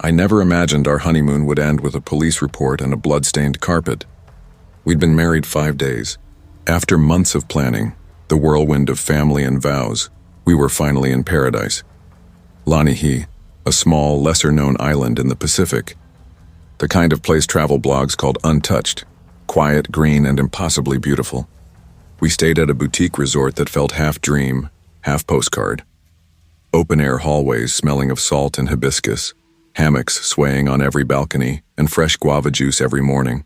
I never imagined our honeymoon would end with a police report and a blood-stained carpet. We'd been married 5 days. After months of planning, the whirlwind of family and vows, we were finally in paradise. Lanihi, a small, lesser-known island in the Pacific. The kind of place travel blogs called untouched, quiet, green, and impossibly beautiful. We stayed at a boutique resort that felt half dream, half postcard. Open-air hallways smelling of salt and hibiscus, hammocks swaying on every balcony, and fresh guava juice every morning.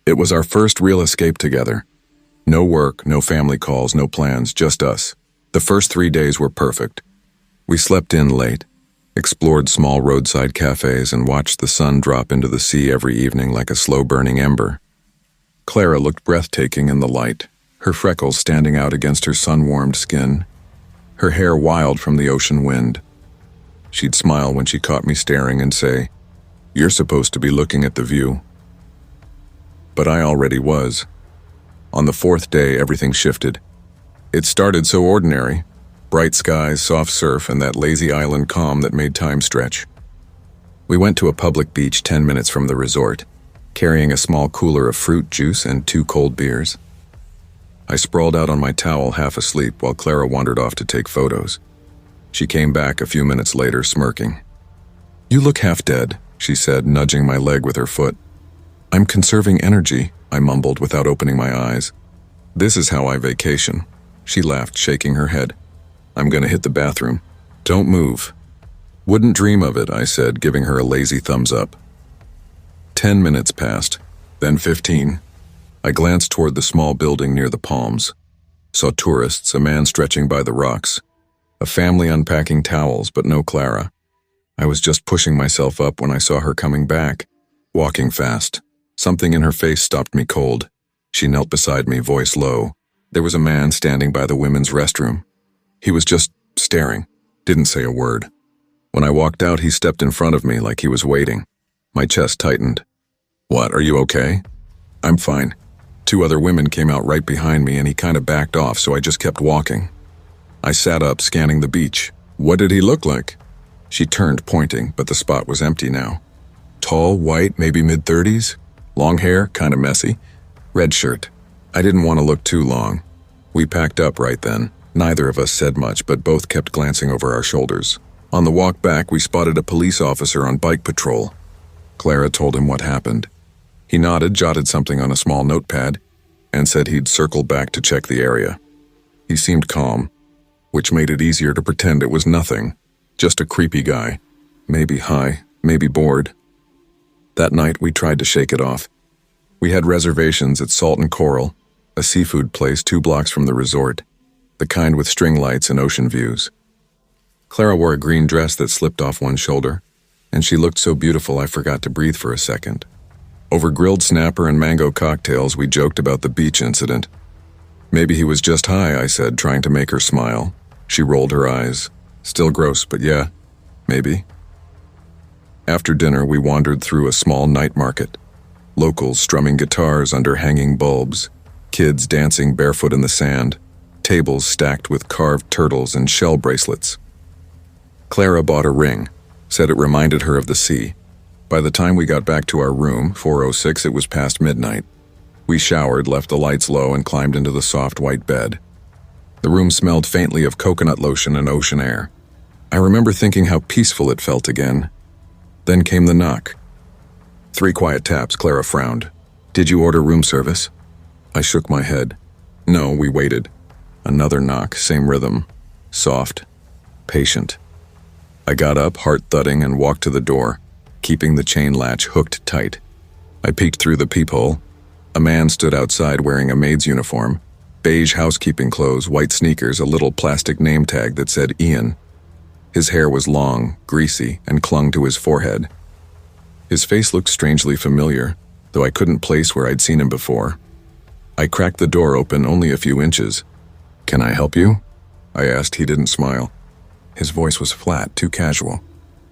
It was our first real escape together. No work, no family calls, no plans, just us. The first 3 days were perfect. We slept in late, explored small roadside cafes, and watched the sun drop into the sea every evening like a slow-burning ember. Clara looked breathtaking in the light, her freckles standing out against her sun-warmed skin, her hair wild from the ocean wind. She'd smile when she caught me staring and say, "You're supposed to be looking at the view." But I already was. On the 4th day, everything shifted. It started so ordinary. Bright skies, soft surf, and that lazy island calm that made time stretch. We went to a public beach 10 minutes from the resort, carrying a small cooler of fruit juice and 2 cold beers. I sprawled out on my towel half asleep while Clara wandered off to take photos. She came back a few minutes later, smirking. "You look half dead," she said, nudging my leg with her foot. "I'm conserving energy," I mumbled without opening my eyes. "This is how I vacation." She laughed, shaking her head. "I'm gonna hit the bathroom. Don't move." "Wouldn't dream of it," I said, giving her a lazy thumbs up. 10 minutes passed, then 15. I glanced toward the small building near the palms. Saw tourists, a man stretching by the rocks, a family unpacking towels, but no Clara. I was just pushing myself up when I saw her coming back, walking fast. Something in her face stopped me cold. She knelt beside me, voice low. There was a man standing by the women's restroom. He was just staring, didn't say a word. When I walked out, he stepped in front of me like he was waiting. My chest tightened. "What, are you okay?" "I'm fine." 2 other women came out right behind me and he kind of backed off, so I just kept walking. I sat up, scanning the beach. "What did he look like?" She turned, pointing, but the spot was empty now. Tall, white, maybe mid-30s. Long hair, kind of messy. Red shirt. I didn't want to look too long. We packed up right then. Neither of us said much, but both kept glancing over our shoulders. On the walk back, we spotted a police officer on bike patrol. Clara told him what happened. He nodded, jotted something on a small notepad, and said he'd circle back to check the area. He seemed calm, which made it easier to pretend it was nothing. Just a creepy guy. Maybe high, maybe bored. That night, we tried to shake it off. We had reservations at Salt and Coral, a seafood place 2 blocks from the resort, the kind with string lights and ocean views. Clara wore a green dress that slipped off one shoulder, and she looked so beautiful I forgot to breathe for a second. Over grilled snapper and mango cocktails, we joked about the beach incident. "Maybe he was just high," I said, trying to make her smile. She rolled her eyes. "Still gross, but yeah, maybe." After dinner, we wandered through a small night market. Locals strumming guitars under hanging bulbs, kids dancing barefoot in the sand, tables stacked with carved turtles and shell bracelets. Clara bought a ring, said it reminded her of the sea. By the time we got back to our room, 4:06, it was past midnight. We showered, left the lights low, and climbed into the soft white bed. The room smelled faintly of coconut lotion and ocean air. I remember thinking how peaceful it felt again. Then came the knock. 3 quiet taps. Clara frowned. "Did you order room service?" I shook my head. "No, we waited." Another knock, same rhythm. Soft, patient. I got up, heart thudding, and walked to the door, keeping the chain latch hooked tight. I peeked through the peephole. A man stood outside wearing a maid's uniform, beige housekeeping clothes, white sneakers, a little plastic name tag that said Ian. His hair was long, greasy, and clung to his forehead. His face looked strangely familiar, though I couldn't place where I'd seen him before. I cracked the door open only a few inches. "Can I help you?" I asked. He didn't smile. His voice was flat, too casual.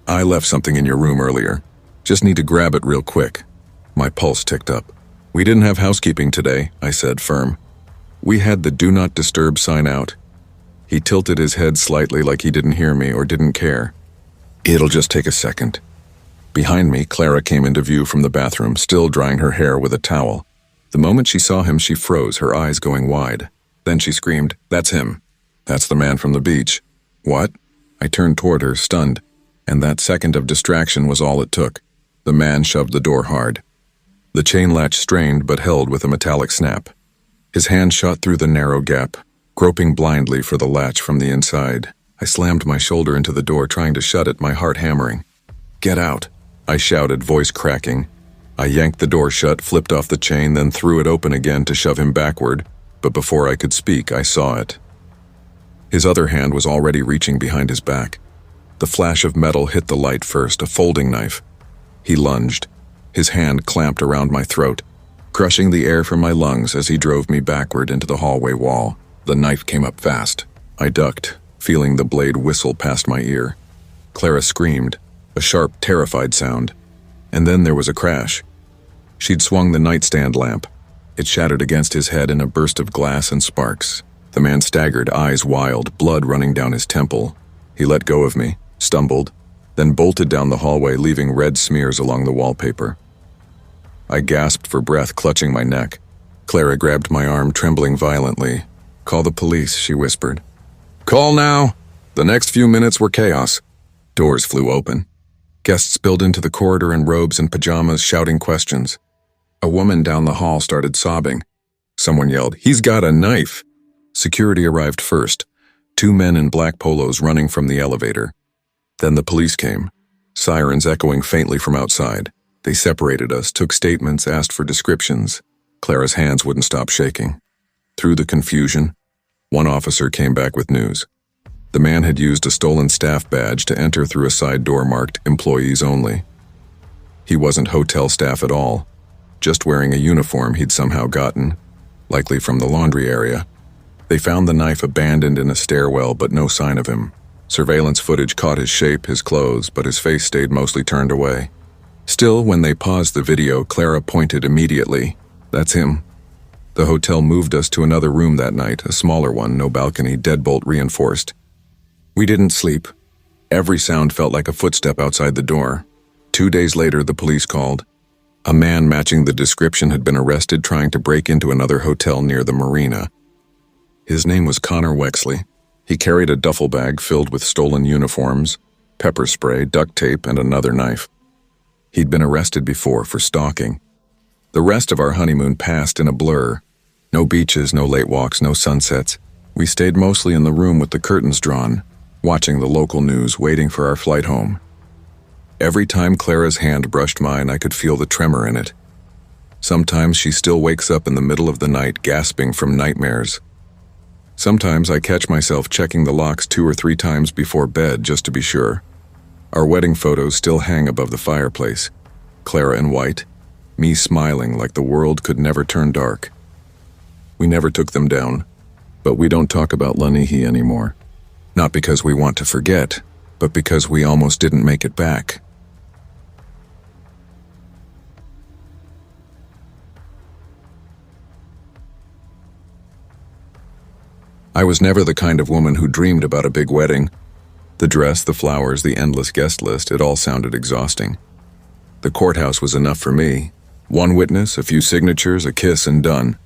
"I left something in your room earlier. Just need to grab it real quick." My pulse ticked up. "We didn't have housekeeping today," I said, firm. "We had the do not disturb sign out." He tilted his head slightly like he didn't hear me or didn't care. "It'll just take a second." Behind me, Clara came into view from the bathroom, still drying her hair with a towel. The moment she saw him, she froze, her eyes going wide. Then she screamed, "That's him. That's the man from the beach." "What?" I turned toward her, stunned, and that second of distraction was all it took. The man shoved the door hard. The chain latch strained but held with a metallic snap. His hand shot through the narrow gap, groping blindly for the latch from the inside. I slammed my shoulder into the door, trying to shut it, my heart hammering. "Get out," I shouted, voice cracking. I yanked the door shut, flipped off the chain, then threw it open again to shove him backward, but before I could speak, I saw it. His other hand was already reaching behind his back. The flash of metal hit the light first, a folding knife. He lunged, his hand clamped around my throat, crushing the air from my lungs as he drove me backward into the hallway wall. The knife came up fast. I ducked, feeling the blade whistle past my ear. Clara screamed, a sharp, terrified sound. And then there was a crash. She'd swung the nightstand lamp. It shattered against his head in a burst of glass and sparks. The man staggered, eyes wild, blood running down his temple. He let go of me, stumbled, then bolted down the hallway, leaving red smears along the wallpaper. I gasped for breath, clutching my neck. Clara grabbed my arm, trembling violently. "Call the police," she whispered. "Call now!" The next few minutes were chaos. Doors flew open. Guests spilled into the corridor in robes and pajamas, shouting questions. A woman down the hall started sobbing. Someone yelled, "He's got a knife!" Security arrived first, 2 men in black polos running from the elevator. Then the police came, sirens echoing faintly from outside. They separated us, took statements, asked for descriptions. Clara's hands wouldn't stop shaking. Through the confusion, one officer came back with news. The man had used a stolen staff badge to enter through a side door marked "Employees Only." He wasn't hotel staff at all, just wearing a uniform he'd somehow gotten, likely from the laundry area. They found the knife abandoned in a stairwell, but no sign of him. Surveillance footage caught his shape, his clothes, but his face stayed mostly turned away. Still, when they paused the video, Clara pointed immediately. "That's him." The hotel moved us to another room that night, a smaller one, no balcony, deadbolt reinforced. We didn't sleep. Every sound felt like a footstep outside the door. 2 days later, the police called. A man matching the description had been arrested trying to break into another hotel near the marina. His name was Connor Wexley. He carried a duffel bag filled with stolen uniforms, pepper spray, duct tape, and another knife. He'd been arrested before for stalking. The rest of our honeymoon passed in a blur. No beaches, no late walks, no sunsets. We stayed mostly in the room with the curtains drawn, watching the local news, waiting for our flight home. Every time Clara's hand brushed mine, I could feel the tremor in it. Sometimes she still wakes up in the middle of the night, gasping from nightmares. Sometimes I catch myself checking the locks 2 or 3 times before bed just to be sure. Our wedding photos still hang above the fireplace. Clara in white, me smiling like the world could never turn dark. We never took them down, but we don't talk about Lanihi anymore. Not because we want to forget, but because we almost didn't make it back. I was never the kind of woman who dreamed about a big wedding. The dress, the flowers, the endless guest list, it all sounded exhausting. The courthouse was enough for me. 1 witness, a few signatures, a kiss, and done.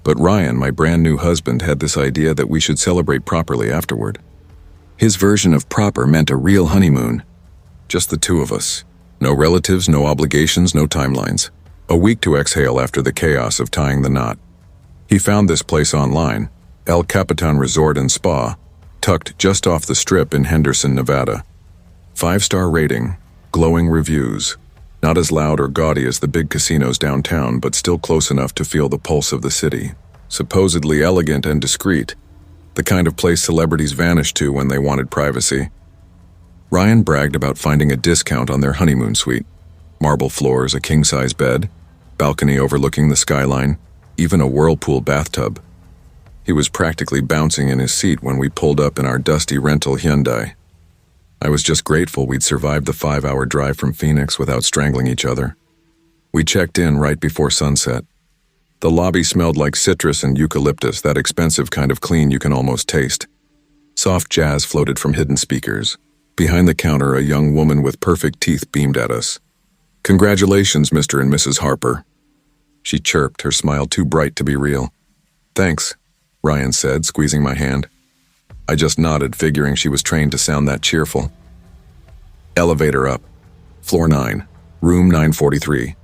But Ryan, my brand new husband, had this idea that we should celebrate properly afterward. His version of proper meant a real honeymoon. Just the 2 of us. No relatives, no obligations, no timelines. A week to exhale after the chaos of tying the knot. He found this place online, El Capitan Resort and Spa, tucked just off the strip in Henderson, Nevada. 5-star rating, glowing reviews. Not as loud or gaudy as the big casinos downtown, but still close enough to feel the pulse of the city. Supposedly elegant and discreet. The kind of place celebrities vanished to when they wanted privacy. Ryan bragged about finding a discount on their honeymoon suite. Marble floors, a king-size bed, balcony overlooking the skyline, even a whirlpool bathtub. He was practically bouncing in his seat when we pulled up in our dusty rental Hyundai. I was just grateful we'd survived the 5-hour drive from Phoenix without strangling each other. We checked in right before sunset. The lobby smelled like citrus and eucalyptus, that expensive kind of clean you can almost taste. Soft jazz floated from hidden speakers. Behind the counter, a young woman with perfect teeth beamed at us. "Congratulations, Mr. and Mrs. Harper," she chirped, her smile too bright to be real. "Thanks," Ryan said, squeezing my hand. I just nodded, figuring she was trained to sound that cheerful. Elevator up. Floor 9, room 943.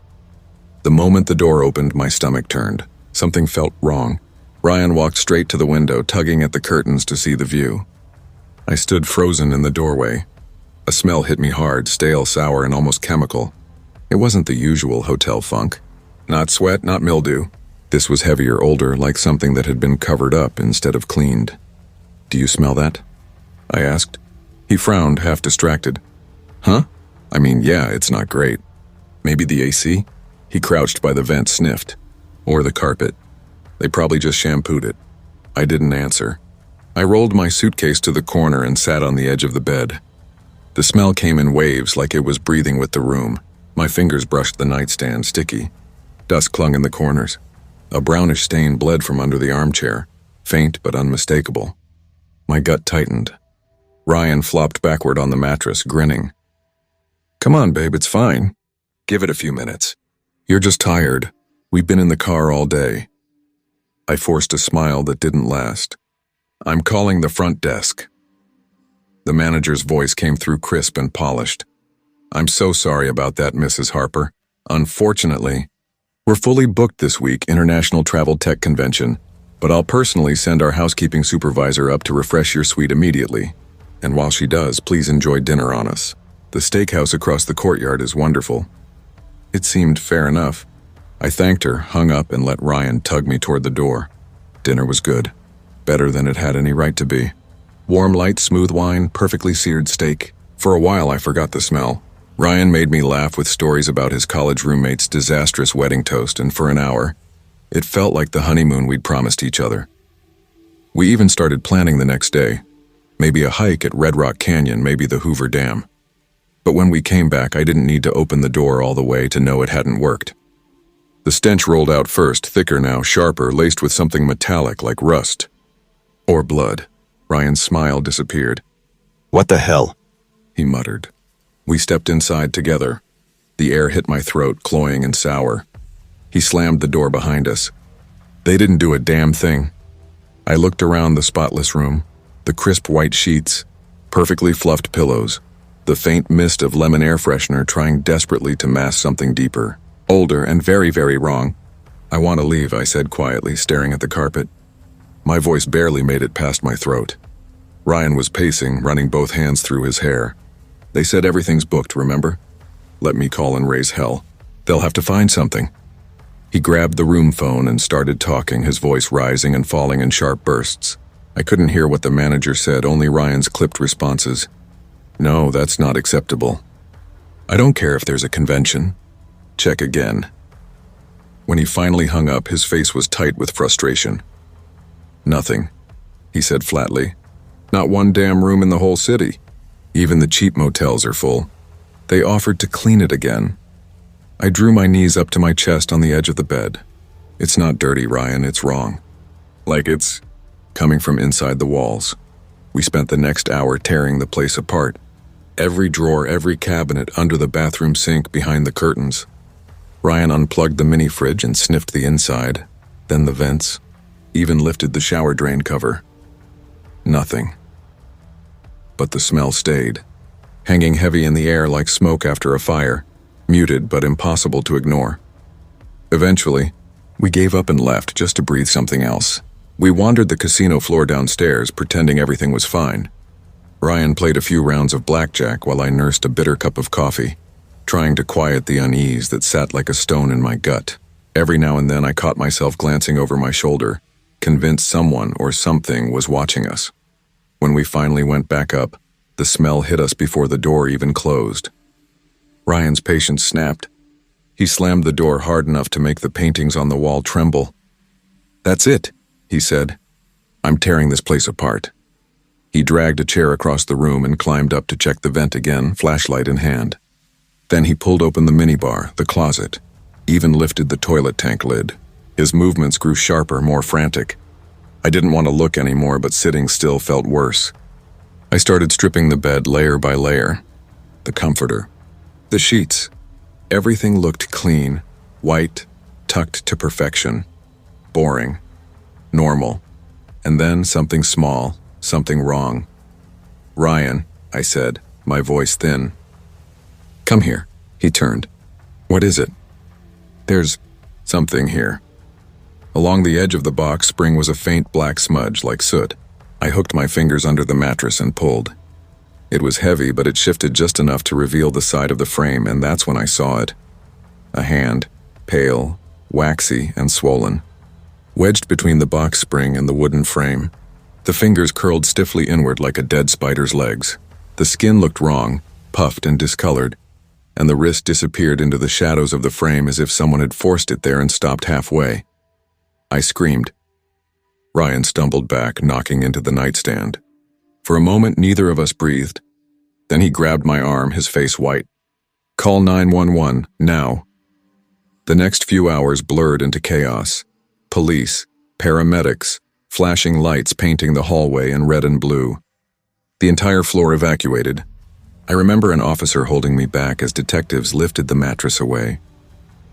The moment the door opened, my stomach turned. Something felt wrong. Ryan walked straight to the window, tugging at the curtains to see the view. I stood frozen in the doorway. A smell hit me hard, stale, sour, and almost chemical. It wasn't the usual hotel funk. Not sweat, not mildew. This was heavier, older, like something that had been covered up instead of cleaned. "Do you smell that?" I asked. He frowned, half distracted. "Huh? I mean, yeah, it's not great. Maybe the AC?" He crouched by the vent, sniffed. "Or the carpet. They probably just shampooed it." I didn't answer. I rolled my suitcase to the corner and sat on the edge of the bed. The smell came in waves, like it was breathing with the room. My fingers brushed the nightstand, sticky. Dust clung in the corners. A brownish stain bled from under the armchair, faint but unmistakable. My gut tightened. Ryan flopped backward on the mattress, grinning. "Come on, babe, it's fine. Give it a few minutes. You're just tired. We've been in the car all day." I forced a smile that didn't last. "I'm calling the front desk." The manager's voice came through crisp and polished. "I'm so sorry about that, Mrs. Harper. Unfortunately, we're fully booked this week, International Travel Tech Convention, but I'll personally send our housekeeping supervisor up to refresh your suite immediately. And while she does, please enjoy dinner on us. The steakhouse across the courtyard is wonderful." It seemed fair enough. I thanked her, hung up, and let Ryan tug me toward the door. Dinner was good. Better than it had any right to be. Warm, light, smooth wine, perfectly seared steak. For a while, I forgot the smell. Ryan made me laugh with stories about his college roommate's disastrous wedding toast, and for an hour, it felt like the honeymoon we'd promised each other. We even started planning the next day. Maybe a hike at Red Rock Canyon, maybe the Hoover Dam. But when we came back, I didn't need to open the door all the way to know it hadn't worked. The stench rolled out first, thicker now, sharper, laced with something metallic like rust. Or blood. Ryan's smile disappeared. "What the hell?" he muttered. We stepped inside together. The air hit my throat, cloying and sour. He slammed the door behind us. They didn't do a damn thing. I looked around the spotless room. The crisp white sheets, perfectly fluffed pillows, the faint mist of lemon air freshener trying desperately to mask something deeper, older and very, very wrong. "I want to leave," I said quietly, staring at the carpet. My voice barely made it past my throat. Ryan was pacing, running both hands through his hair. "They said everything's booked, remember? Let me call and raise hell. They'll have to find something." He grabbed the room phone and started talking, his voice rising and falling in sharp bursts. I couldn't hear what the manager said, only Ryan's clipped responses. "No, that's not acceptable. I don't care if there's a convention. Check again." When he finally hung up, his face was tight with frustration. "Nothing," he said flatly. "Not one damn room in the whole city. Even the cheap motels are full. They offered to clean it again." I drew my knees up to my chest on the edge of the bed. "It's not dirty, Ryan, it's wrong. Like it's coming from inside the walls." We spent the next hour tearing the place apart. Every drawer, every cabinet, under the bathroom sink, behind the curtains. Ryan unplugged the mini fridge and sniffed the inside, then the vents, even lifted the shower drain cover. Nothing. But the smell stayed, hanging heavy in the air like smoke after a fire, muted but impossible to ignore. Eventually, we gave up and left just to breathe something else. We wandered the casino floor downstairs, pretending everything was fine. Ryan played a few rounds of blackjack while I nursed a bitter cup of coffee, trying to quiet the unease that sat like a stone in my gut. Every now and then I caught myself glancing over my shoulder, convinced someone or something was watching us. When we finally went back up, the smell hit us before the door even closed. Ryan's patience snapped. He slammed the door hard enough to make the paintings on the wall tremble. "That's it," he said. "I'm tearing this place apart." He dragged a chair across the room and climbed up to check the vent again, flashlight in hand. Then he pulled open the minibar, the closet, even lifted the toilet tank lid. His movements grew sharper, more frantic. I didn't want to look anymore, but sitting still felt worse. I started stripping the bed layer by layer. The comforter, the sheets, Everything looked clean, white, tucked to perfection. Boring. Normal. And then something small, something wrong. "Ryan," I said, my voice thin. "Come here." He turned. "What is it?" "There's something here." Along the edge of the box spring was a faint black smudge like soot. I hooked my fingers under the mattress and pulled. It was heavy, but it shifted just enough to reveal the side of the frame, and that's when I saw it. A hand, pale, waxy, and swollen, wedged between the box spring and the wooden frame. The fingers curled stiffly inward like a dead spider's legs. The skin looked wrong, puffed and discolored, and the wrist disappeared into the shadows of the frame as if someone had forced it there and stopped halfway. I screamed. Ryan stumbled back, knocking into the nightstand. For a moment, neither of us breathed. Then he grabbed my arm, his face white. "Call 911, now." The next few hours blurred into chaos. Police, paramedics, flashing lights painting the hallway in red and blue. The entire floor evacuated. I remember an officer holding me back as detectives lifted the mattress away.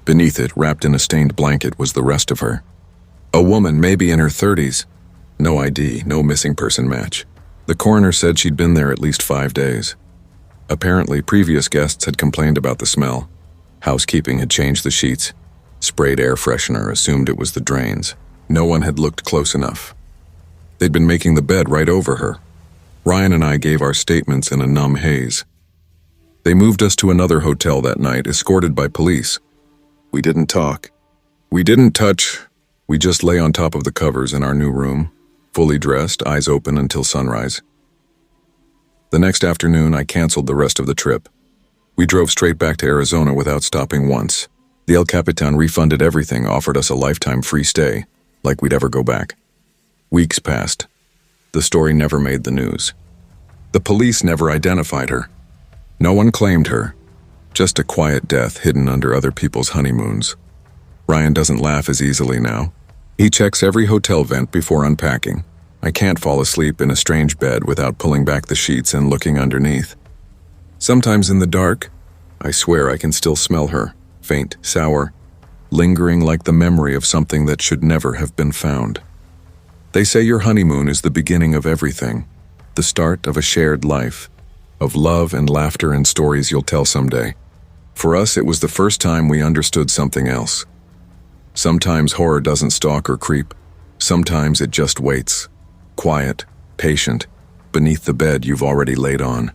Beneath it, wrapped in a stained blanket, was the rest of her. A woman, maybe in her 30s. No ID, no missing person match. The coroner said she'd been there at least 5 days. Apparently, previous guests had complained about the smell. Housekeeping had changed the sheets. Sprayed air freshener, assumed it was the drains. No one had looked close enough. They'd been making the bed right over her. Ryan and I gave our statements in a numb haze. They moved us to another hotel that night, escorted by police. We didn't talk. We didn't touch. We just lay on top of the covers in our new room, fully dressed, eyes open until sunrise. The next afternoon, I canceled the rest of the trip. We drove straight back to Arizona without stopping once. The El Capitan refunded everything, offered us a lifetime free stay, like we'd ever go back. Weeks passed. The story never made the news. The police never identified her. No one claimed her. Just a quiet death hidden under other people's honeymoons. Ryan doesn't laugh as easily now. He checks every hotel vent before unpacking. I can't fall asleep in a strange bed without pulling back the sheets and looking underneath. Sometimes in the dark, I swear I can still smell her, faint, sour, lingering like the memory of something that should never have been found. They say your honeymoon is the beginning of everything, the start of a shared life, of love and laughter and stories you'll tell someday. For us, it was the first time we understood something else. Sometimes horror doesn't stalk or creep. Sometimes it just waits, quiet, patient, beneath the bed you've already laid on.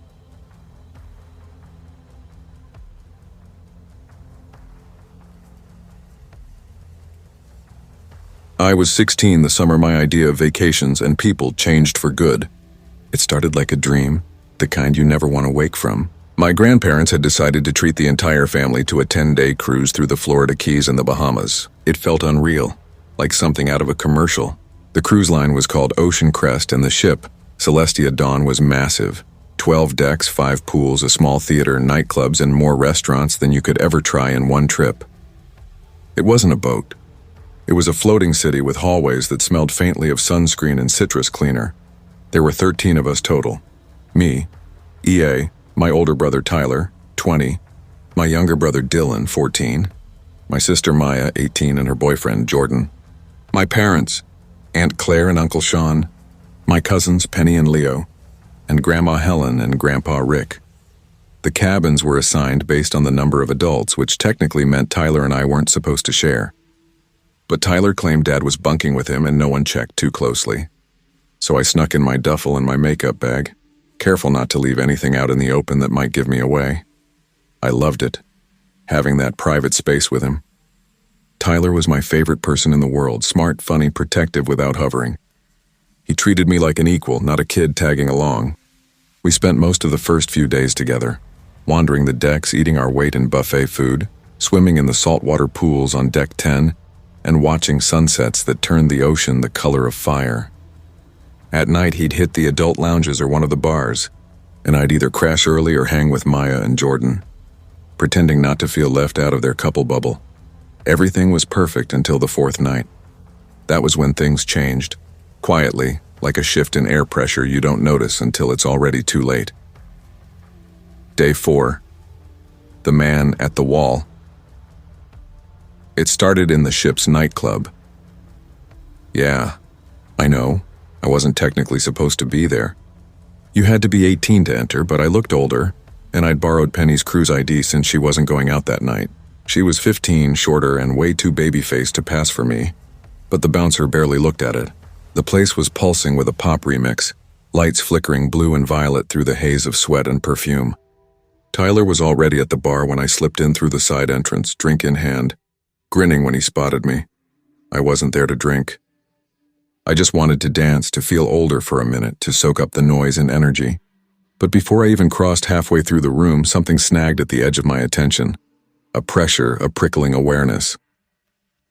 I was 16 the summer my idea of vacations and people changed for good. It started like a dream, the kind you never want to wake from. My grandparents had decided to treat the entire family to a 10-day cruise through the Florida Keys and the Bahamas. It felt unreal, like something out of a commercial. The cruise line was called Ocean Crest, and the ship, Celestia Dawn, was massive. 12 decks, 5 pools, a small theater, nightclubs, and more restaurants than you could ever try in one trip. It wasn't a boat. It was a floating city with hallways that smelled faintly of sunscreen and citrus cleaner. There were 13 of us total. Me, EA, my older brother Tyler, 20, my younger brother Dylan, 14, my sister Maya, 18, and her boyfriend Jordan, my parents, Aunt Claire and Uncle Sean, my cousins Penny and Leo, and Grandma Helen and Grandpa Rick. The cabins were assigned based on the number of adults, which technically meant Tyler and I weren't supposed to share. But Tyler claimed Dad was bunking with him and no one checked too closely. So I snuck in my duffel and my makeup bag, careful not to leave anything out in the open that might give me away. I loved it, having that private space with him. Tyler was my favorite person in the world, smart, funny, protective without hovering. He treated me like an equal, not a kid tagging along. We spent most of the first few days together, wandering the decks, eating our weight in buffet food, swimming in the saltwater pools on Deck 10, and watching sunsets that turned the ocean the color of fire. At night, he'd hit the adult lounges or one of the bars, and I'd either crash early or hang with Maya and Jordan, pretending not to feel left out of their couple bubble. Everything was perfect until the 4th night. That was when things changed, quietly, like a shift in air pressure you don't notice until it's already too late. Day 4. The man at the wall. It started in the ship's nightclub. Yeah, I know. I wasn't technically supposed to be there. You had to be 18 to enter, but I looked older, and I'd borrowed Penny's cruise ID since she wasn't going out that night. She was 15, shorter, and way too baby-faced to pass for me, but the bouncer barely looked at it. The place was pulsing with a pop remix, lights flickering blue and violet through the haze of sweat and perfume. Tyler was already at the bar when I slipped in through the side entrance, drink in hand, grinning when he spotted me. I wasn't there to drink. I just wanted to dance, to feel older for a minute, to soak up the noise and energy. But before I even crossed halfway through the room, something snagged at the edge of my attention. A pressure, a prickling awareness.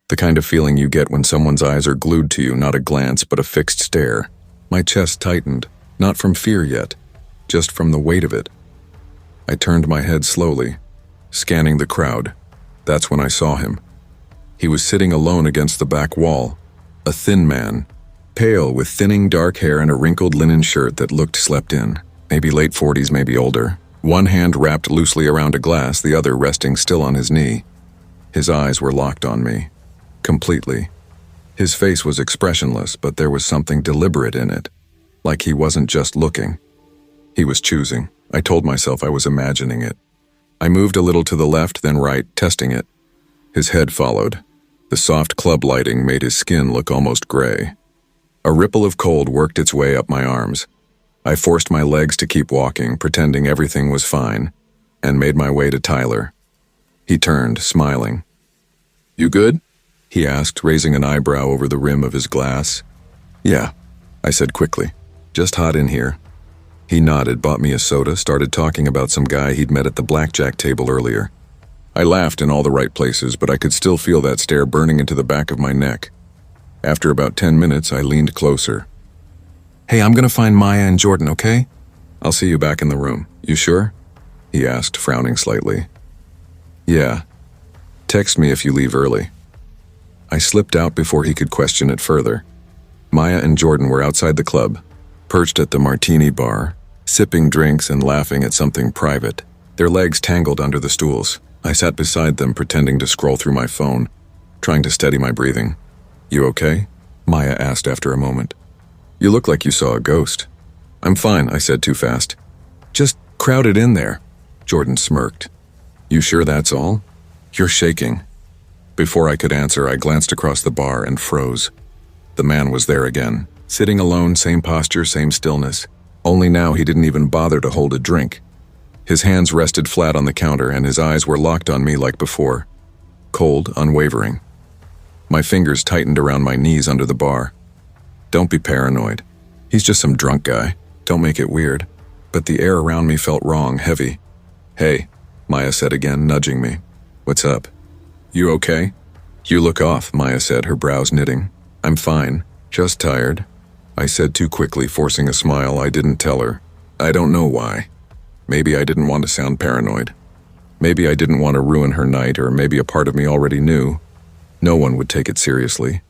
The kind of feeling you get when someone's eyes are glued to you, not a glance, but a fixed stare. My chest tightened, not from fear yet, just from the weight of it. I turned my head slowly, scanning the crowd. That's when I saw him. He was sitting alone against the back wall, a thin man, pale with thinning dark hair and a wrinkled linen shirt that looked slept in, maybe late 40s, maybe older. One hand wrapped loosely around a glass, the other resting still on his knee. His eyes were locked on me, completely. His face was expressionless, but there was something deliberate in it, like he wasn't just looking. He was choosing. I told myself I was imagining it. I moved a little to the left, then right, testing it. His head followed. The soft club lighting made his skin look almost gray. A ripple of cold worked its way up my arms. I forced my legs to keep walking, pretending everything was fine, and made my way to Tyler. He turned, smiling. "You good?" he asked, raising an eyebrow over the rim of his glass. "Yeah," I said quickly. "Just hot in here." He nodded, bought me a soda, started talking about some guy he'd met at the blackjack table earlier. I laughed in all the right places, but I could still feel that stare burning into the back of my neck. After about 10 minutes, I leaned closer. "Hey, I'm gonna find Maya and Jordan, okay? I'll see you back in the room. You sure?" he asked, frowning slightly. "Yeah. Text me if you leave early." I slipped out before he could question it further. Maya and Jordan were outside the club, perched at the martini bar, sipping drinks and laughing at something private. Their legs tangled under the stools. I sat beside them, pretending to scroll through my phone, trying to steady my breathing. "You okay?" Maya asked after a moment. "You look like you saw a ghost." "I'm fine," I said too fast. "Just crowded in there." Jordan smirked. "You sure that's all? You're shaking." Before I could answer, I glanced across the bar and froze. The man was there again, sitting alone, same posture, same stillness. Only now he didn't even bother to hold a drink. His hands rested flat on the counter and his eyes were locked on me like before. Cold, unwavering. My fingers tightened around my knees under the bar. "Don't be paranoid. He's just some drunk guy. Don't make it weird." But the air around me felt wrong, heavy. "Hey," Maya said again, nudging me. "What's up?" "You okay?" "You look off," Maya said, her brows knitting. "I'm fine. Just tired." I said too quickly, forcing a smile I didn't tell her. I don't know why. Maybe I didn't want to sound paranoid. Maybe I didn't want to ruin her night, or maybe a part of me already knew. No one would take it seriously.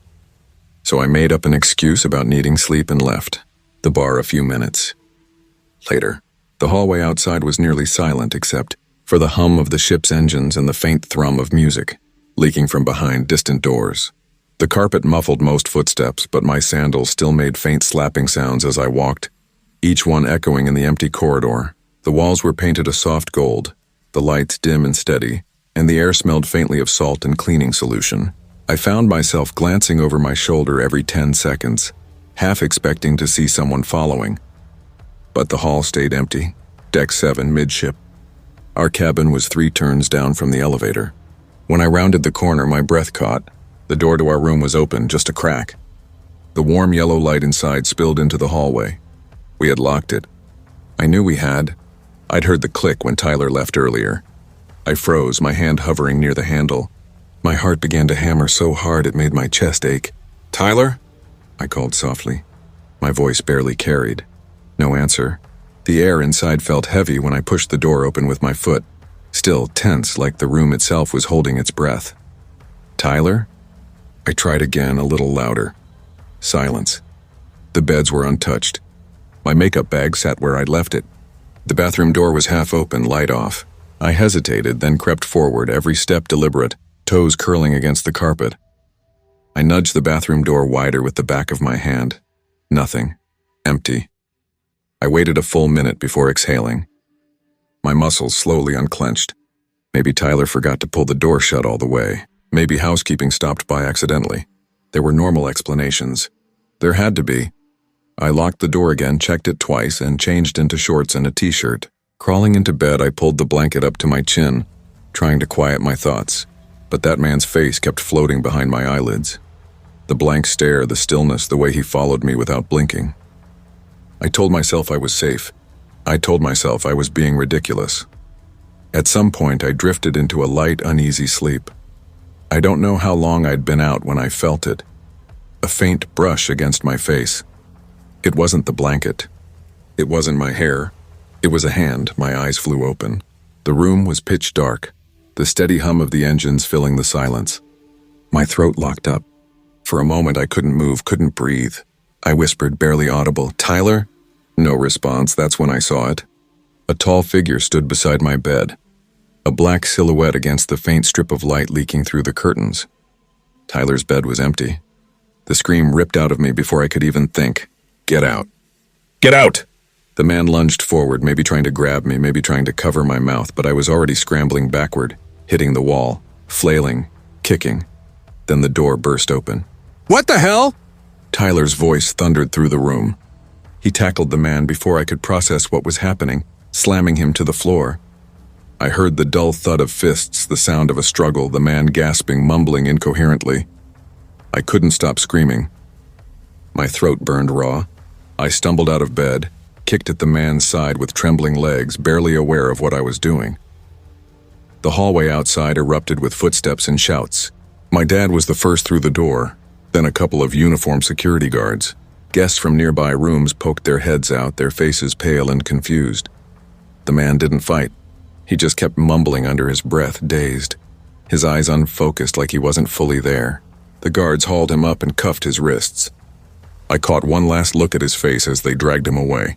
So I made up an excuse about needing sleep and left the bar a few minutes later. The hallway outside was nearly silent except for the hum of the ship's engines and the faint thrum of music, leaking from behind distant doors. The carpet muffled most footsteps, but my sandals still made faint slapping sounds as I walked, each one echoing in the empty corridor. The walls were painted a soft gold, the lights dim and steady, and the air smelled faintly of salt and cleaning solution. I found myself glancing over my shoulder every 10 seconds, half expecting to see someone following. But the hall stayed empty. Deck 7, midship. Our cabin was 3 turns down from the elevator. When I rounded the corner, my breath caught. The door to our room was open, just a crack. The warm yellow light inside spilled into the hallway. We had locked it. I knew we had. I'd heard the click when Tyler left earlier. I froze, my hand hovering near the handle. My heart began to hammer so hard it made my chest ache. "Tyler?" I called softly. My voice barely carried. No answer. The air inside felt heavy when I pushed the door open with my foot, still tense like the room itself was holding its breath. "Tyler?" I tried again, a little louder. Silence. The beds were untouched. My makeup bag sat where I'd left it. The bathroom door was half open, light off. I hesitated, then crept forward, every step deliberate, toes curling against the carpet. I nudged the bathroom door wider with the back of my hand. Nothing. Empty. I waited a full minute before exhaling. My muscles slowly unclenched. Maybe Tyler forgot to pull the door shut all the way. Maybe housekeeping stopped by accidentally. There were normal explanations. There had to be. I locked the door again, checked it twice, and changed into shorts and a t-shirt. Crawling into bed, I pulled the blanket up to my chin, trying to quiet my thoughts. But that man's face kept floating behind my eyelids. The blank stare, the stillness, the way he followed me without blinking. I told myself I was safe. I told myself I was being ridiculous. At some point, I drifted into a light, uneasy sleep. I don't know how long I'd been out when I felt it. A faint brush against my face. It wasn't the blanket. It wasn't my hair. It was a hand. My eyes flew open. The room was pitch dark, the steady hum of the engines filling the silence. My throat locked up. For a moment, I couldn't move, couldn't breathe. I whispered, barely audible, "Tyler?" No response. That's when I saw it. A tall figure stood beside my bed, a black silhouette against the faint strip of light leaking through the curtains. Tyler's bed was empty. The scream ripped out of me before I could even think. "Get out. Get out!" The man lunged forward, maybe trying to grab me, maybe trying to cover my mouth, but I was already scrambling backward, hitting the wall, flailing, kicking. Then the door burst open. "What the hell?" Tyler's voice thundered through the room. He tackled the man before I could process what was happening, slamming him to the floor. I heard the dull thud of fists, the sound of a struggle, the man gasping, mumbling incoherently. I couldn't stop screaming. My throat burned raw. I stumbled out of bed, kicked at the man's side with trembling legs, barely aware of what I was doing. The hallway outside erupted with footsteps and shouts. My dad was the first through the door, then a couple of uniformed security guards. Guests from nearby rooms poked their heads out, their faces pale and confused. The man didn't fight. He just kept mumbling under his breath, dazed, his eyes unfocused like he wasn't fully there. The guards hauled him up and cuffed his wrists. I caught one last look at his face as they dragged him away.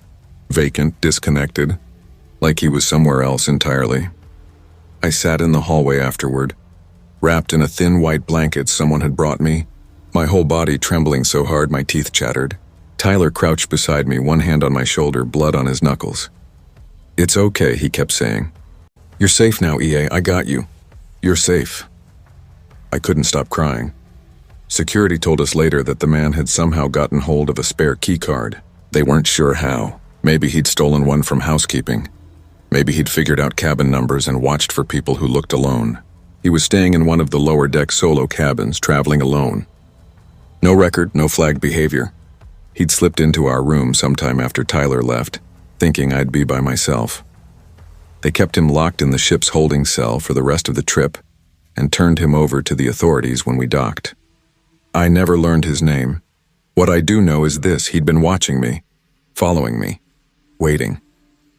Vacant, disconnected, like he was somewhere else entirely. I sat in the hallway afterward, wrapped in a thin white blanket someone had brought me, my whole body trembling so hard my teeth chattered. Tyler crouched beside me, one hand on my shoulder, blood on his knuckles. "It's okay," he kept saying. "You're safe now, EA, I got you. You're safe." I couldn't stop crying. Security told us later that the man had somehow gotten hold of a spare key card. They weren't sure how. Maybe he'd stolen one from housekeeping. Maybe he'd figured out cabin numbers and watched for people who looked alone. He was staying in one of the lower deck solo cabins, traveling alone. No record, no flagged behavior. He'd slipped into our room sometime after Tyler left, thinking I'd be by myself. They kept him locked in the ship's holding cell for the rest of the trip and turned him over to the authorities when we docked. I never learned his name. What I do know is this: he'd been watching me, following me, waiting.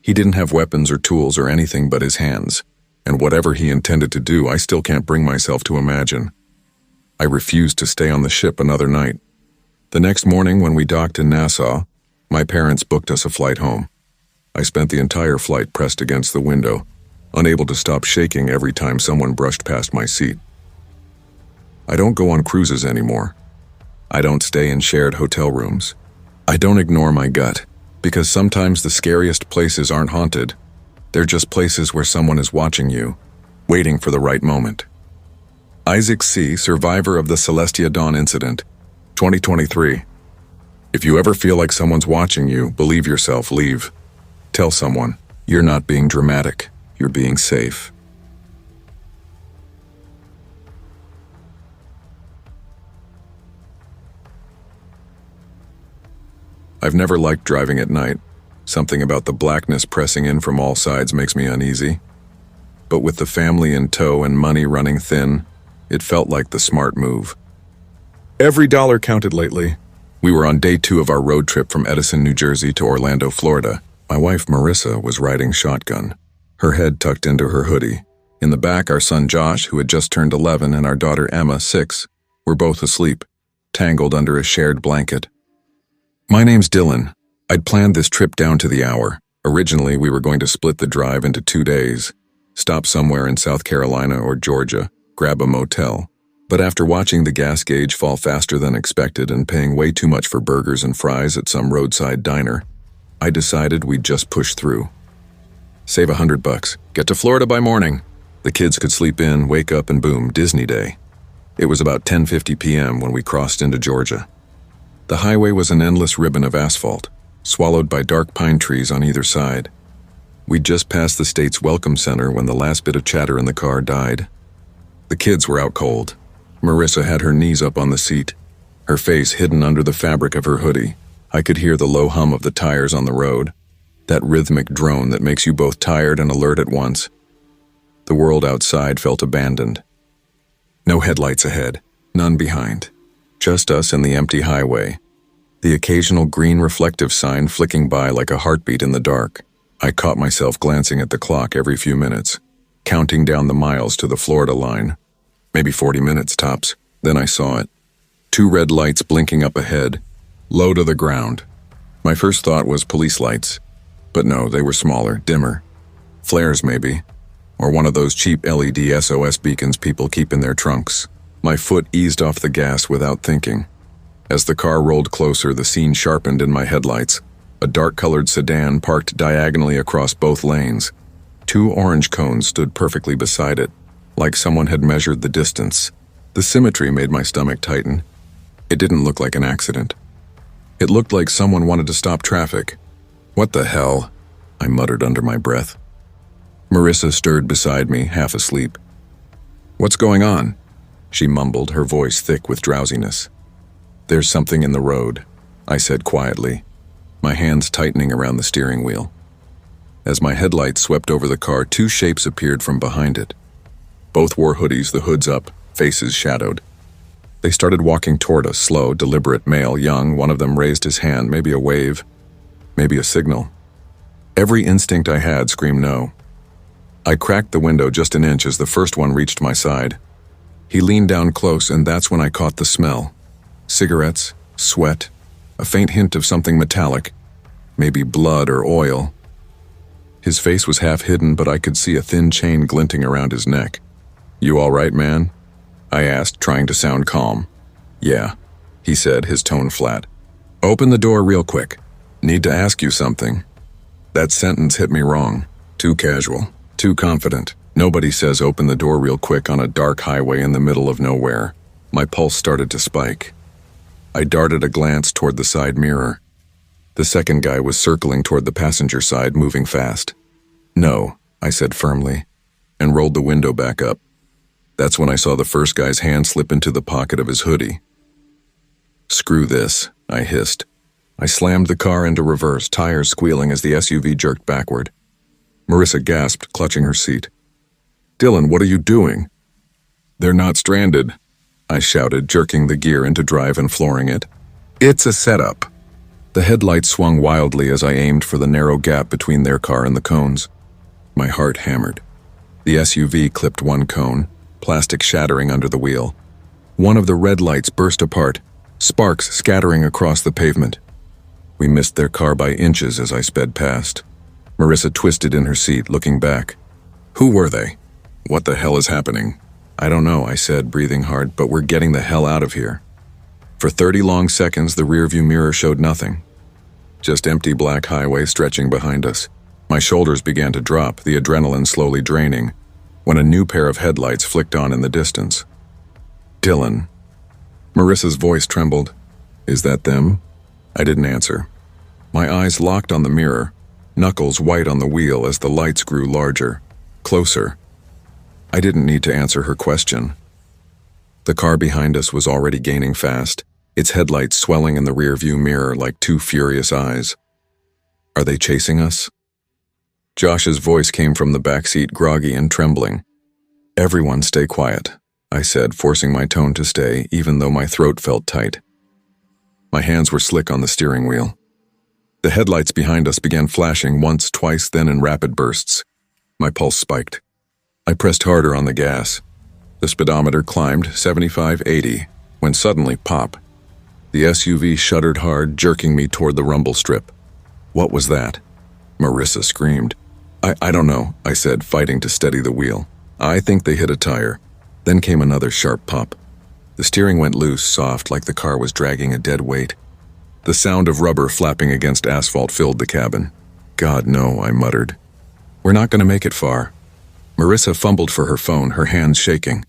He didn't have weapons or tools or anything but his hands, and whatever he intended to do, I still can't bring myself to imagine. I refused to stay on the ship another night. The next morning when we docked in Nassau, my parents booked us a flight home. I spent the entire flight pressed against the window, unable to stop shaking every time someone brushed past my seat. I don't go on cruises anymore. I don't stay in shared hotel rooms. I don't ignore my gut, because sometimes the scariest places aren't haunted. They're just places where someone is watching you, waiting for the right moment. Isaac C., survivor of the Celestia Dawn incident, 2023. If you ever feel like someone's watching you, believe yourself, leave. Tell someone, you're not being dramatic, you're being safe. I've never liked driving at night. Something about the blackness pressing in from all sides makes me uneasy. But with the family in tow and money running thin, it felt like the smart move. Every dollar counted lately. We were on day 2 of our road trip from Edison, New Jersey to Orlando, Florida. My wife, Marissa, was riding shotgun, her head tucked into her hoodie. In the back, our son Josh, who had just turned 11, and our daughter Emma, 6, were both asleep, tangled under a shared blanket. My name's Dylan. I'd planned this trip down to the hour. Originally, we were going to split the drive into 2 days, stop somewhere in South Carolina or Georgia, grab a motel. But after watching the gas gauge fall faster than expected and paying way too much for burgers and fries at some roadside diner, I decided we'd just push through. Save $100, get to Florida by morning. The kids could sleep in, wake up, and boom, Disney Day. It was about 10:50 p.m. when we crossed into Georgia. The highway was an endless ribbon of asphalt, swallowed by dark pine trees on either side. We'd just passed the state's welcome center when the last bit of chatter in the car died. The kids were out cold. Marissa had her knees up on the seat, her face hidden under the fabric of her hoodie. I could hear the low hum of the tires on the road, that rhythmic drone that makes you both tired and alert at once. The world outside felt abandoned. No headlights ahead, none behind. Just us and the empty highway. The occasional green reflective sign flicking by like a heartbeat in the dark. I caught myself glancing at the clock every few minutes, counting down the miles to the Florida line. Maybe 40 minutes tops. Then I saw it. 2 red lights blinking up ahead, low to the ground. My first thought was police lights. But no, they were smaller, dimmer. Flares maybe. Or one of those cheap LED SOS beacons people keep in their trunks. My foot eased off the gas without thinking. As the car rolled closer, the scene sharpened in my headlights. A dark-colored sedan parked diagonally across both lanes. 2 orange cones stood perfectly beside it, like someone had measured the distance. The symmetry made my stomach tighten. It didn't look like an accident. It looked like someone wanted to stop traffic. "What the hell?" I muttered under my breath. Marissa stirred beside me, half asleep. "What's going on?" she mumbled, her voice thick with drowsiness. "There's something in the road," I said quietly, my hands tightening around the steering wheel. As my headlights swept over the car, 2 shapes appeared from behind it. Both wore hoodies, the hoods up, faces shadowed. They started walking toward us, slow, deliberate, male, young. One of them raised his hand, maybe a wave, maybe a signal. Every instinct I had screamed no. I cracked the window just an inch as the first one reached my side. He leaned down close, and that's when I caught the smell. Cigarettes, sweat, a faint hint of something metallic, maybe blood or oil. His face was half hidden, but I could see a thin chain glinting around his neck. "You all right, man?" I asked, trying to sound calm. "Yeah," he said, his tone flat. "Open the door real quick. Need to ask you something." That sentence hit me wrong. Too casual, too confident. Nobody says open the door real quick on a dark highway in the middle of nowhere. My pulse started to spike. I darted a glance toward the side mirror. The second guy was circling toward the passenger side, moving fast. "No," I said firmly, and rolled the window back up. That's when I saw the first guy's hand slip into the pocket of his hoodie. "Screw this," I hissed. I slammed the car into reverse, tires squealing as the SUV jerked backward. Marissa gasped, clutching her seat. "Dylan, what are you doing?" "They're not stranded," I shouted, jerking the gear into drive and flooring it. "It's a setup." The headlights swung wildly as I aimed for the narrow gap between their car and the cones. My heart hammered. The SUV clipped one cone, plastic shattering under the wheel. One of the red lights burst apart, sparks scattering across the pavement. We missed their car by inches as I sped past. Marissa twisted in her seat, looking back. "Who were they? What the hell is happening?" "I don't know," I said, breathing hard, "but we're getting the hell out of here." For 30 long seconds, the rearview mirror showed nothing. Just empty black highway stretching behind us. My shoulders began to drop, the adrenaline slowly draining, when a new pair of headlights flicked on in the distance. "Dylan." Marissa's voice trembled. "Is that them?" I didn't answer. My eyes locked on the mirror, knuckles white on the wheel as the lights grew larger, closer. I didn't need to answer her question. The car behind us was already gaining fast, its headlights swelling in the rearview mirror like 2 furious eyes. "Are they chasing us?" Josh's voice came from the back seat, groggy and trembling. "Everyone stay quiet," I said, forcing my tone to stay, even though my throat felt tight. My hands were slick on the steering wheel. The headlights behind us began flashing once, twice, then in rapid bursts. My pulse spiked. I pressed harder on the gas. The speedometer climbed 75, 80, when suddenly, pop. The SUV shuddered hard, jerking me toward the rumble strip. "What was that?" Marissa screamed. I don't know," I said, fighting to steady the wheel. "I think they hit a tire." Then came another sharp pop. The steering went loose, soft, like the car was dragging a dead weight. The sound of rubber flapping against asphalt filled the cabin. God, no, I muttered. We're not going to make it far. Marissa fumbled for her phone, her hands shaking.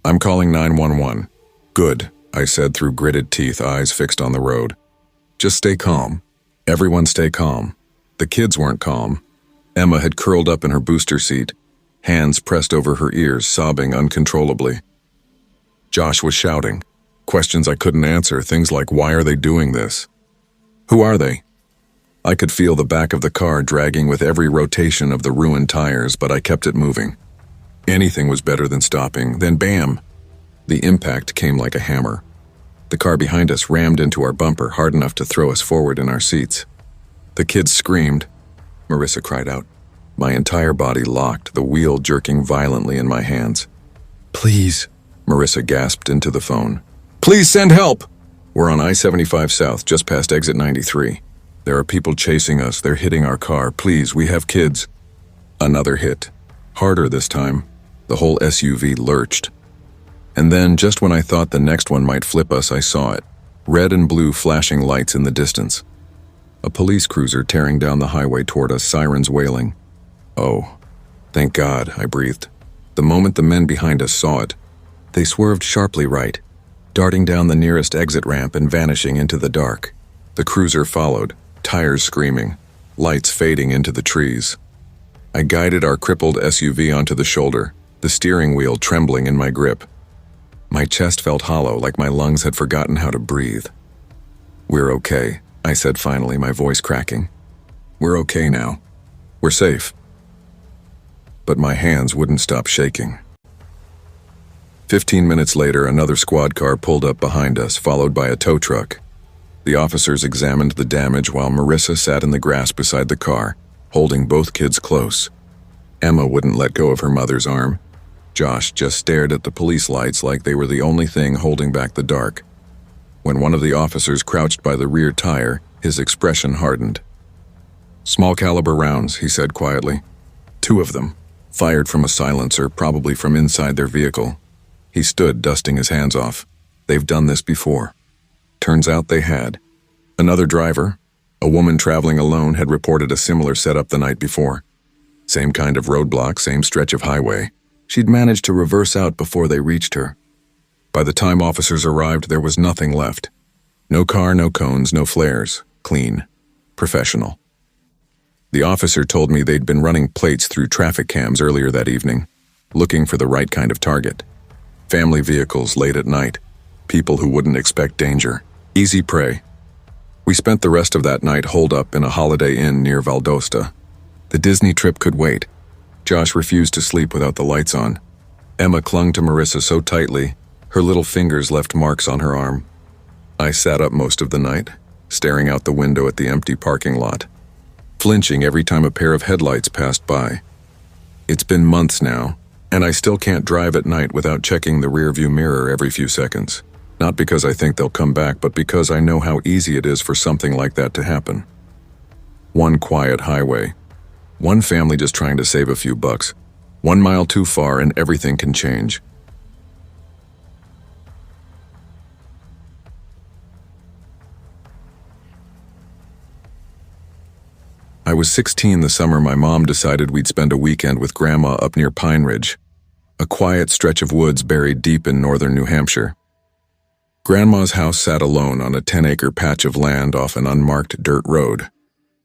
I'm calling 911. Good, I said through gritted teeth, eyes fixed on the road. Just stay calm. Everyone stay calm. The kids weren't calm. Emma had curled up in her booster seat, hands pressed over her ears, sobbing uncontrollably. Josh was shouting. Questions I couldn't answer, things like, why are they doing this? Who are they? I could feel the back of the car dragging with every rotation of the ruined tires, but I kept it moving. Anything was better than stopping. Then bam! The impact came like a hammer. The car behind us rammed into our bumper hard enough to throw us forward in our seats. The kids screamed. Marissa cried out. My entire body locked, the wheel jerking violently in my hands. Please, Marissa gasped into the phone. Please send help! We're on I-75 South, just past exit 93. There are people chasing us. They're hitting our car. Please, we have kids. Another hit. Harder this time. The whole SUV lurched. And then, just when I thought the next one might flip us, I saw it. Red and blue flashing lights in the distance. A police cruiser tearing down the highway toward us, sirens wailing. Oh, thank God, I breathed. The moment the men behind us saw it, they swerved sharply right, darting down the nearest exit ramp and vanishing into the dark. The cruiser followed, tires screaming, lights fading into the trees. I guided our crippled SUV onto the shoulder, the steering wheel trembling in my grip. My chest felt hollow, like my lungs had forgotten how to breathe. We're okay, I said finally, my voice cracking. We're okay now. We're safe. But my hands wouldn't stop shaking. 15 minutes later, another squad car pulled up behind us, followed by a tow truck. The officers examined the damage while Marissa sat in the grass beside the car, holding both kids close. Emma wouldn't let go of her mother's arm. Josh just stared at the police lights like they were the only thing holding back the dark. When one of the officers crouched by the rear tire, his expression hardened. Small caliber rounds, he said quietly. 2 of them, fired from a silencer, probably from inside their vehicle. He stood, dusting his hands off. They've done this before. Turns out they had. Another driver, a woman traveling alone, had reported a similar setup the night before. Same kind of roadblock, same stretch of highway. She'd managed to reverse out before they reached her. By the time officers arrived, there was nothing left. No car, no cones, no flares. Clean. Professional. The officer told me they'd been running plates through traffic cams earlier that evening, looking for the right kind of target. Family vehicles late at night. People who wouldn't expect danger. Easy prey. We spent the rest of that night holed up in a Holiday Inn near Valdosta. The Disney trip could wait. Josh refused to sleep without the lights on. Emma clung to Marissa so tightly, her little fingers left marks on her arm. I sat up most of the night, staring out the window at the empty parking lot, flinching every time a pair of headlights passed by. It's been months now, and I still can't drive at night without checking the rearview mirror every few seconds. Not because I think they'll come back, but because I know how easy it is for something like that to happen. One quiet highway. One family just trying to save a few bucks. 1 mile too far and everything can change. I was 16 the summer my mom decided we'd spend a weekend with Grandma up near Pine Ridge, a quiet stretch of woods buried deep in northern New Hampshire. Grandma's house sat alone on a 10-acre patch of land off an unmarked dirt road,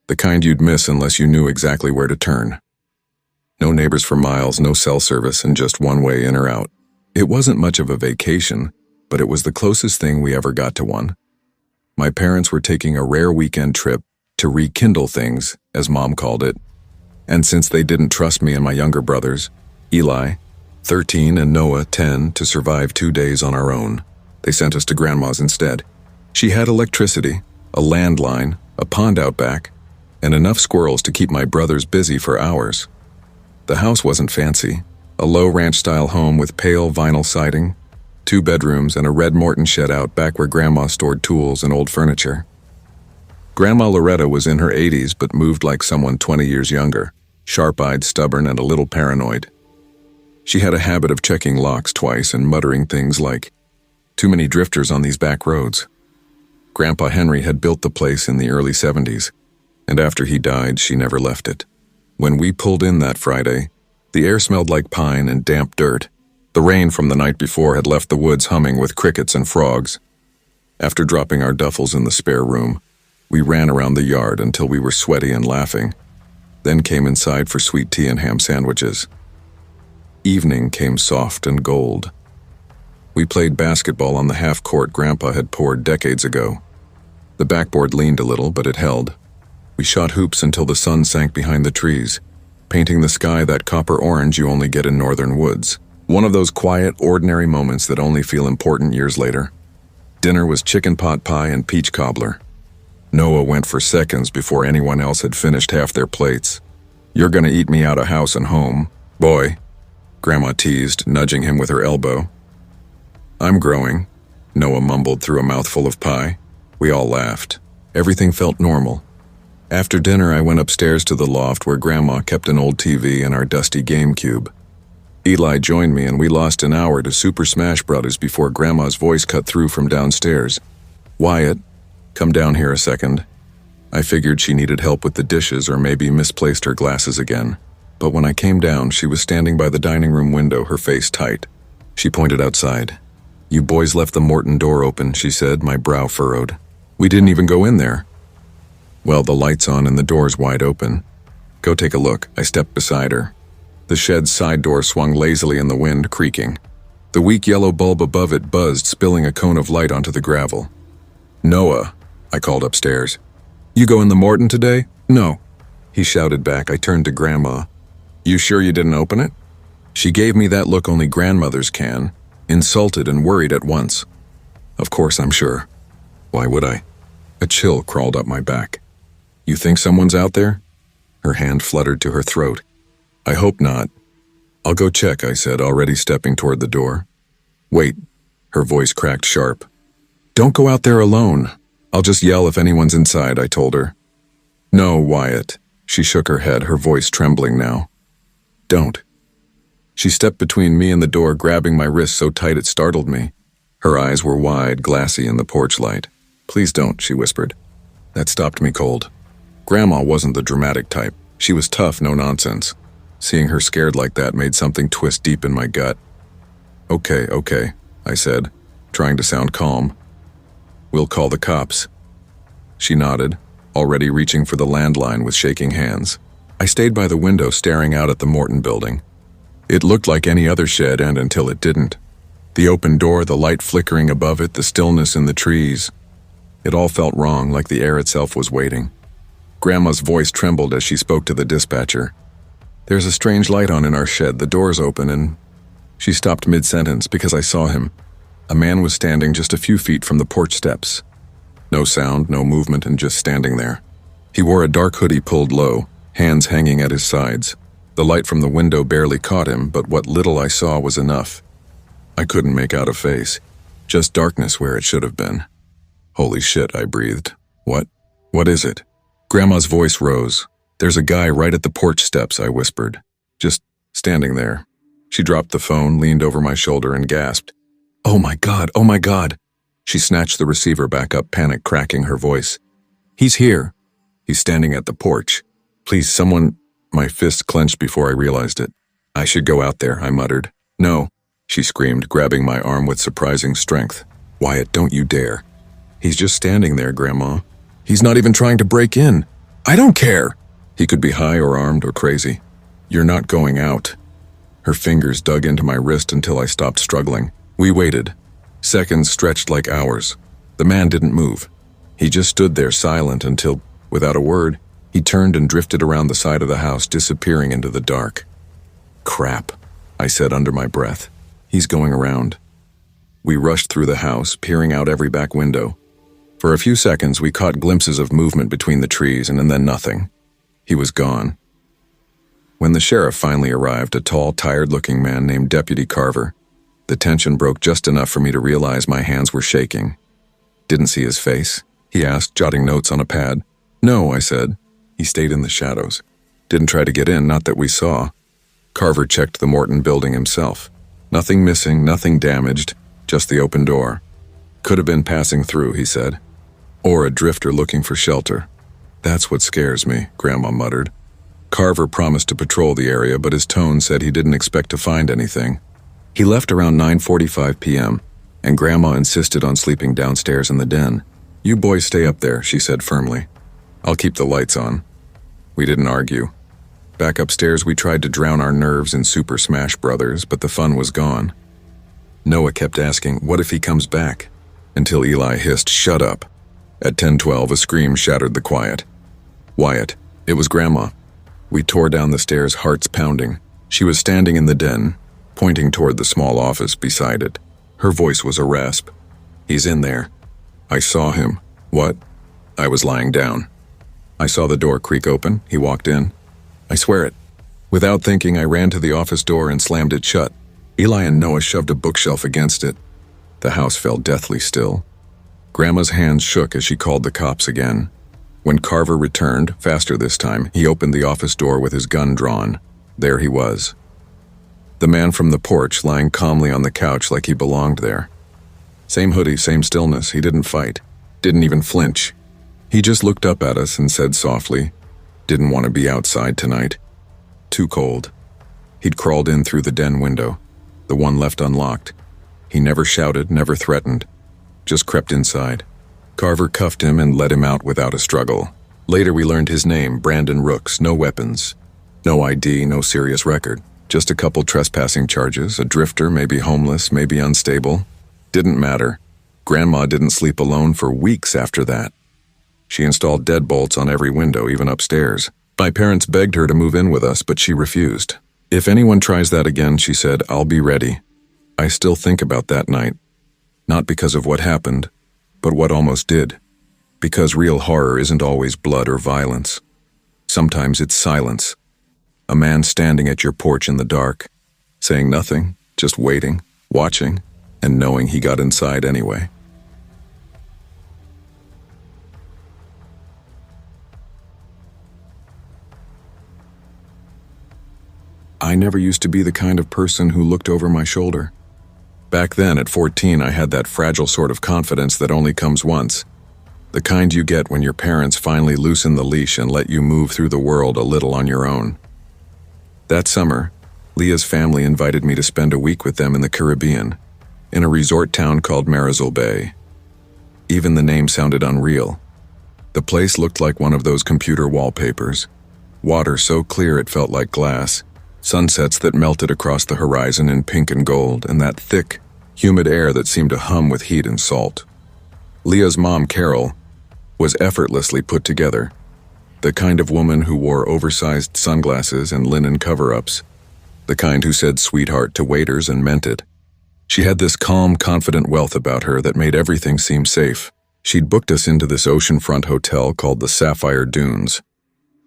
the kind you'd miss unless you knew exactly where to turn. No neighbors for miles, no cell service, and just one way in or out. It wasn't much of a vacation, but it was the closest thing we ever got to one. My parents were taking a rare weekend trip to rekindle things, as Mom called it, and since they didn't trust me and my younger brothers, Eli, 13, and Noah, 10, to survive 2 days on our own, they sent us to Grandma's instead. She had electricity, a landline, a pond out back, and enough squirrels to keep my brothers busy for hours. The house wasn't fancy, a low ranch-style home with pale vinyl siding, 2 bedrooms and a red Morton shed out back where Grandma stored tools and old furniture. Grandma Loretta was in her 80s but moved like someone 20 years younger, sharp-eyed, stubborn, and a little paranoid. She had a habit of checking locks twice and muttering things like, "Too many drifters on these back roads." Grandpa Henry had built the place in the early 70s, and after he died, she never left it. When we pulled in that Friday, the air smelled like pine and damp dirt. The rain from the night before had left the woods humming with crickets and frogs. After dropping our duffels in the spare room, we ran around the yard until we were sweaty and laughing, then came inside for sweet tea and ham sandwiches. Evening came soft and gold. We played basketball on the half-court Grandpa had poured decades ago. The backboard leaned a little, but it held. We shot hoops until the sun sank behind the trees, painting the sky that copper orange you only get in northern woods. One of those quiet, ordinary moments that only feel important years later. Dinner was chicken pot pie and peach cobbler. Noah went for seconds before anyone else had finished half their plates. "You're gonna eat me out of house and home, boy," Grandma teased, nudging him with her elbow. "I'm growing," Noah mumbled through a mouthful of pie. We all laughed. Everything felt normal. After dinner, I went upstairs to the loft where Grandma kept an old TV and our dusty GameCube. Eli joined me and we lost an hour to Super Smash Brothers before Grandma's voice cut through from downstairs. "Wyatt, come down here a second." I figured she needed help with the dishes or maybe misplaced her glasses again. But when I came down, she was standing by the dining room window, her face tight. She pointed outside. "You boys left the Morton door open," she said, my brow furrowed. "We didn't even go in there." "Well, the light's on and the door's wide open. Go take a look." I stepped beside her. The shed's side door swung lazily in the wind, creaking. The weak yellow bulb above it buzzed, spilling a cone of light onto the gravel. "Noah," I called upstairs. "You go in the Morton today?" "No," he shouted back. I turned to Grandma. "You sure you didn't open it?" She gave me that look only grandmothers can, insulted and worried at once. "Of course I'm sure. Why would I?" A chill crawled up my back. "You think someone's out there?" Her hand fluttered to her throat. "I hope not." "I'll go check," I said, already stepping toward the door. "Wait." Her voice cracked sharp. "Don't go out there alone. I'll just yell if anyone's inside," I told her. "No, Wyatt." She shook her head, her voice trembling now. "Don't." She stepped between me and the door, grabbing my wrist so tight it startled me. Her eyes were wide, glassy in the porch light. "Please don't," she whispered. That stopped me cold. Grandma wasn't the dramatic type. She was tough, no nonsense. Seeing her scared like that made something twist deep in my gut. Okay, I said, trying to sound calm. "We'll call the cops." She nodded, already reaching for the landline with shaking hands. I stayed by the window staring out at the Morton building. It looked like any other shed, and until it didn't. The open door, the light flickering above it, the stillness in the trees. It all felt wrong, like the air itself was waiting. Grandma's voice trembled as she spoke to the dispatcher. "There's a strange light on in our shed, the door's open," and she stopped mid-sentence because I saw him. A man was standing just a few feet from the porch steps. No sound, no movement, and just standing there. He wore a dark hoodie pulled low, hands hanging at his sides. The light from the window barely caught him, but what little I saw was enough. I couldn't make out a face, just darkness where it should have been. "Holy shit," I breathed. What is it?" Grandma's voice rose. "There's a guy right at the porch steps," I whispered. "Just standing there." She dropped the phone, leaned over my shoulder, and gasped. Oh my God. She snatched the receiver back up, panic cracking her voice. "He's here. He's standing at the porch. Please, someone..." My fist clenched before I realized it. "I should go out there," I muttered. "No," she screamed, grabbing my arm with surprising strength. "Wyatt, don't you dare. He's just standing there, Grandma. He's not even trying to break in. I don't care." He could be high or armed or crazy. "You're not going out." Her fingers dug into my wrist until I stopped struggling. We waited. Seconds stretched like hours. The man didn't move. He just stood there silent until, without a word, he turned and drifted around the side of the house, disappearing into the dark. "Crap," I said under my breath. "He's going around." We rushed through the house, peering out every back window. For a few seconds, we caught glimpses of movement between the trees, and then nothing. He was gone. When the sheriff finally arrived, a tall, tired-looking man named Deputy Carver, the tension broke just enough for me to realize my hands were shaking. "Didn't see his face?" he asked, jotting notes on a pad. "No," I said. "He stayed in the shadows. Didn't try to get in, not that we saw." Carver checked the Morton building himself. Nothing missing, nothing damaged, just the open door. Could have been passing through, he said. Or a drifter looking for shelter. That's what scares me, Grandma muttered. Carver promised to patrol the area, but his tone said he didn't expect to find anything. He left around 9:45 p.m., and Grandma insisted on sleeping downstairs in the den. You boys stay up there, she said firmly. I'll keep the lights on. We didn't argue. Back upstairs, we tried to drown our nerves in Super Smash Brothers, but the fun was gone. Noah kept asking, what if he comes back? Until Eli hissed, shut up. At 10:12, a scream shattered the quiet. Wyatt. It was Grandma. We tore down the stairs, hearts pounding. She was standing in the den, pointing toward the small office beside it. Her voice was a rasp. He's in there. I saw him. What? I was lying down. I saw the door creak open. He walked in. I swear it. Without thinking, I ran to the office door and slammed it shut. Eli and Noah shoved a bookshelf against it. The house fell deathly still. Grandma's hands shook as she called the cops again. When Carver returned, faster this time, he opened the office door with his gun drawn. There he was. The man from the porch lying calmly on the couch like he belonged there. Same hoodie, same stillness. He didn't fight. Didn't even flinch. He just looked up at us and said softly, didn't want to be outside tonight. Too cold. He'd crawled in through the den window, the one left unlocked. He never shouted, never threatened. Just crept inside. Carver cuffed him and let him out without a struggle. Later we learned his name, Brandon Rooks, no weapons. No ID, no serious record. Just a couple trespassing charges, a drifter, maybe homeless, maybe unstable. Didn't matter. Grandma didn't sleep alone for weeks after that. She installed deadbolts on every window, even upstairs. My parents begged her to move in with us, but she refused. If anyone tries that again, she said, I'll be ready. I still think about that night. Not because of what happened, but what almost did. Because real horror isn't always blood or violence. Sometimes it's silence. A man standing at your porch in the dark, saying nothing, just waiting, watching, and knowing he got inside anyway. I never used to be the kind of person who looked over my shoulder. Back then, at 14, I had that fragile sort of confidence that only comes once. The kind you get when your parents finally loosen the leash and let you move through the world a little on your own. That summer, Leah's family invited me to spend a week with them in the Caribbean, in a resort town called Marizal Bay. Even the name sounded unreal. The place looked like one of those computer wallpapers. Water so clear it felt like glass. Sunsets that melted across the horizon in pink and gold, and that thick, humid air that seemed to hum with heat and salt. Leah's mom, Carol, was effortlessly put together. The kind of woman who wore oversized sunglasses and linen cover-ups. The kind who said sweetheart to waiters and meant it. She had this calm, confident wealth about her that made everything seem safe. She'd booked us into this oceanfront hotel called the Sapphire Dunes.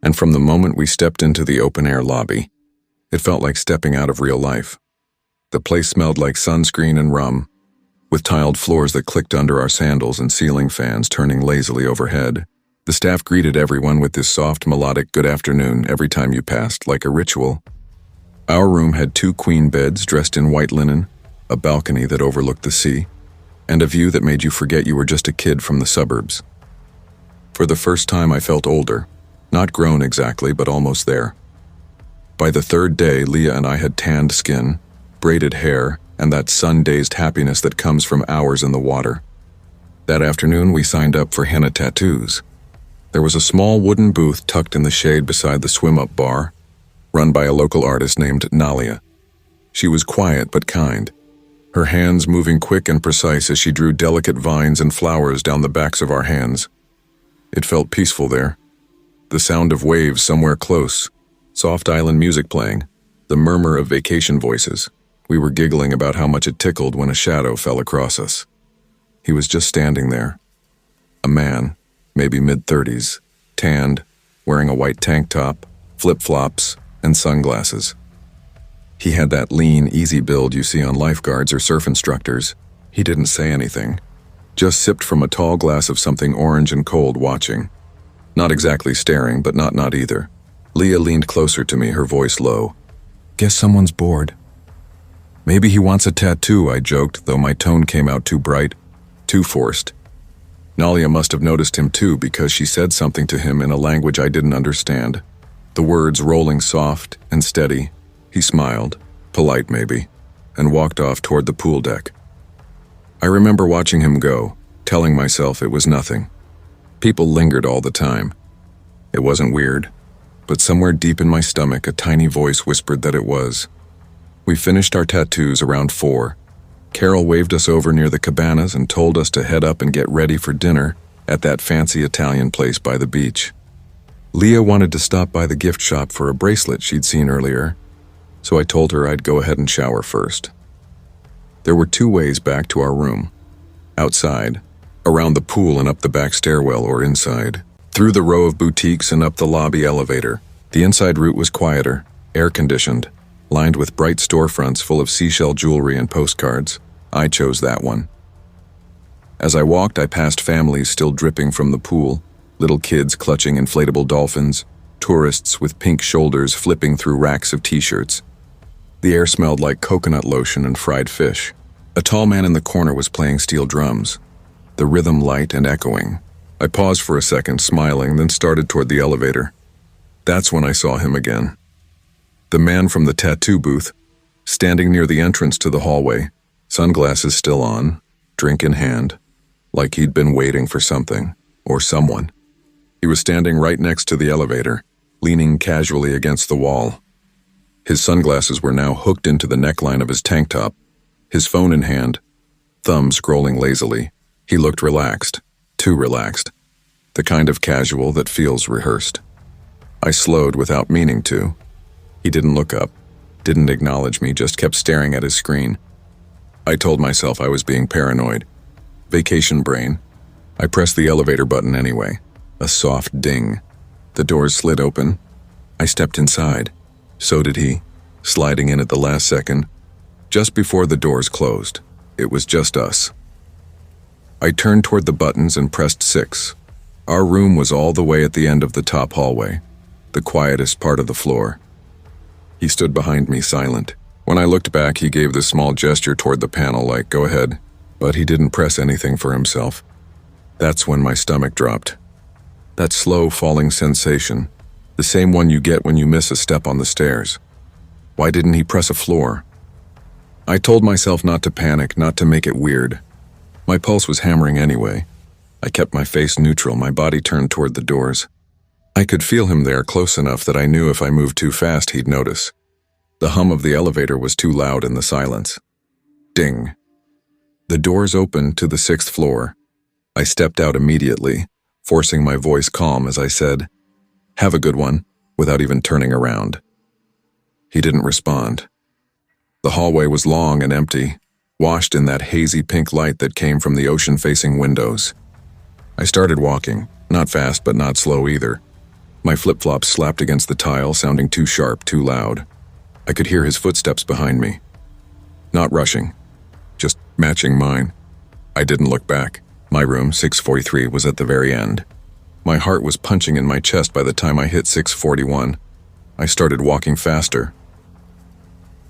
And from the moment we stepped into the open-air lobby, it felt like stepping out of real life. The place smelled like sunscreen and rum, with tiled floors that clicked under our sandals and ceiling fans turning lazily overhead. The staff greeted everyone with this soft, melodic good afternoon every time you passed, like a ritual. Our room had 2 queen beds dressed in white linen, a balcony that overlooked the sea, and a view that made you forget you were just a kid from the suburbs. For the first time I felt older, not grown exactly, but almost there. By the 3rd day, Leah and I had tanned skin, braided hair, and that sun-dazed happiness that comes from hours in the water. That afternoon, we signed up for henna tattoos. There was a small wooden booth tucked in the shade beside the swim-up bar, run by a local artist named Nalia. She was quiet but kind, her hands moving quick and precise as she drew delicate vines and flowers down the backs of our hands. It felt peaceful there. The sound of waves somewhere close, soft island music playing, the murmur of vacation voices. We were giggling about how much it tickled when a shadow fell across us. He was just standing there. A man, maybe mid-30s, tanned, wearing a white tank top, flip-flops, and sunglasses. He had that lean, easy build you see on lifeguards or surf instructors. He didn't say anything, just sipped from a tall glass of something orange and cold, watching. Not exactly staring, but not either. Leah leaned closer to me, her voice low. Guess someone's bored. Maybe he wants a tattoo, I joked, though my tone came out too bright, too forced. Nalia must have noticed him too, because she said something to him in a language I didn't understand. The words rolling soft and steady. He smiled, polite maybe, and walked off toward the pool deck. I remember watching him go, telling myself it was nothing. People lingered all the time. It wasn't weird, but somewhere deep in my stomach a tiny voice whispered that it was. We finished our tattoos around 4. Carol waved us over near the cabanas and told us to head up and get ready for dinner at that fancy Italian place by the beach. Leah wanted to stop by the gift shop for a bracelet she'd seen earlier, so I told her I'd go ahead and shower first. There were 2 ways back to our room. Outside, around the pool and up the back stairwell, or inside, through the row of boutiques and up the lobby elevator. The inside route was quieter, air-conditioned, lined with bright storefronts full of seashell jewelry and postcards. I chose that one. As I walked, I passed families still dripping from the pool, little kids clutching inflatable dolphins, tourists with pink shoulders flipping through racks of t-shirts. The air smelled like coconut lotion and fried fish. A tall man in the corner was playing steel drums, the rhythm light and echoing. I paused for a second, smiling, then started toward the elevator. That's when I saw him again. The man from the tattoo booth, standing near the entrance to the hallway, sunglasses still on, drink in hand, like he'd been waiting for something, or someone. He was standing right next to the elevator, leaning casually against the wall. His sunglasses were now hooked into the neckline of his tank top, his phone in hand, thumb scrolling lazily. He looked relaxed, too relaxed, the kind of casual that feels rehearsed. I slowed without meaning to. He didn't look up, didn't acknowledge me, just kept staring at his screen. I told myself I was being paranoid. Vacation brain. I pressed the elevator button anyway. A soft ding. The doors slid open. I stepped inside. So did he, sliding in at the last second. Just before the doors closed, it was just us. I turned toward the buttons and pressed 6. Our room was all the way at the end of the top hallway, the quietest part of the floor. He stood behind me, silent. When I looked back, he gave this small gesture toward the panel like, go ahead, but he didn't press anything for himself. That's when my stomach dropped. That slow falling sensation, the same one you get when you miss a step on the stairs. Why didn't he press a floor? I told myself not to panic, not to make it weird. My pulse was hammering anyway. I kept my face neutral, my body turned toward the doors. I could feel him there, close enough that I knew if I moved too fast he'd notice. The hum of the elevator was too loud in the silence. Ding. The doors opened to the 6th floor. I stepped out immediately, forcing my voice calm as I said, "Have a good one," without even turning around. He didn't respond. The hallway was long and empty, washed in that hazy pink light that came from the ocean-facing windows. I started walking, not fast but not slow either. My flip-flops slapped against the tile, sounding too sharp, too loud. I could hear his footsteps behind me. Not rushing, just matching mine. I didn't look back. My room, 643, was at the very end. My heart was punching in my chest by the time I hit 641. I started walking faster.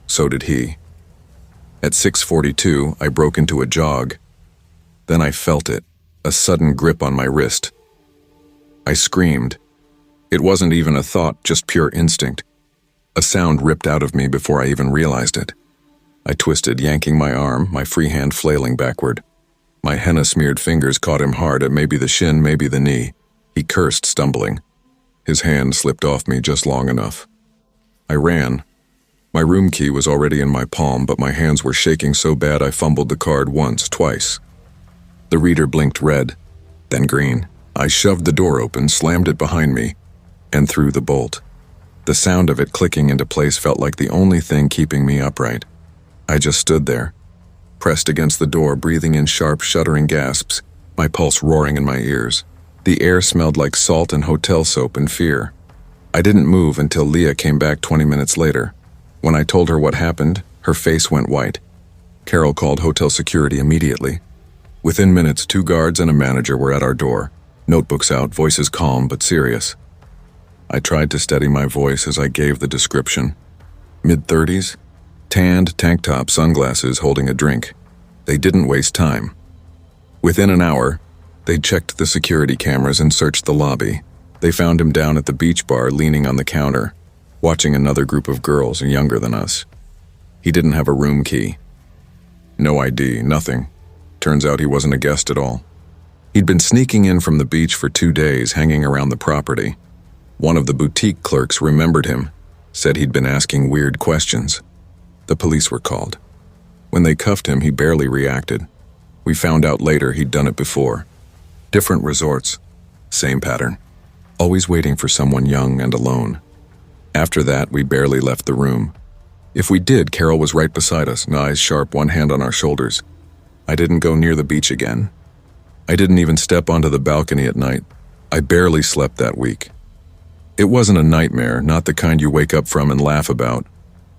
So did he. At 642, I broke into a jog. Then I felt it, a sudden grip on my wrist. I screamed. It wasn't even a thought, just pure instinct. A sound ripped out of me before I even realized it. I twisted, yanking my arm, my free hand flailing backward. My henna-smeared fingers caught him hard at maybe the shin, maybe the knee. He cursed, stumbling. His hand slipped off me just long enough. I ran. My room key was already in my palm, but my hands were shaking so bad I fumbled the card once, twice. The reader blinked red, then green. I shoved the door open, slammed it behind me, and threw the bolt. The sound of it clicking into place felt like the only thing keeping me upright. I just stood there, pressed against the door, breathing in sharp, shuddering gasps, my pulse roaring in my ears. The air smelled like salt and hotel soap and fear. I didn't move until Leah came back 20 minutes later. When I told her what happened, her face went white. Carol called hotel security immediately. Within minutes, 2 guards and a manager were at our door, notebooks out, voices calm but serious. I tried to steady my voice as I gave the description. mid-30s, tanned tank top, sunglasses, holding a drink. They didn't waste time. Within an hour, they'd checked the security cameras and searched the lobby. They found him down at the beach bar, leaning on the counter, watching another group of girls younger than us. He didn't have a room key. No ID, nothing. Turns out he wasn't a guest at all. He'd been sneaking in from the beach for 2 days, hanging around the property. One of the boutique clerks remembered him, said he'd been asking weird questions. The police were called. When they cuffed him, he barely reacted. We found out later he'd done it before. Different resorts, same pattern. Always waiting for someone young and alone. After that, we barely left the room. If we did, Carol was right beside us, eyes sharp, one hand on our shoulders. I didn't go near the beach again. I didn't even step onto the balcony at night. I barely slept that week. It wasn't a nightmare, not the kind you wake up from and laugh about.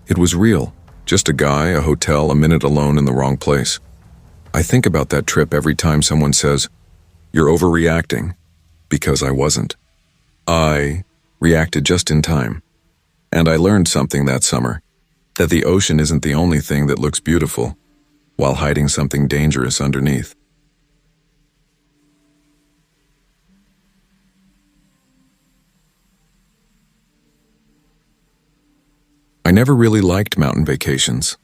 It was real. Just a guy, a hotel, a minute alone in the wrong place. I think about that trip every time someone says, "You're overreacting," because I wasn't. I reacted just in time. And I learned something that summer, that the ocean isn't the only thing that looks beautiful, while hiding something dangerous underneath. I never really liked mountain vacations.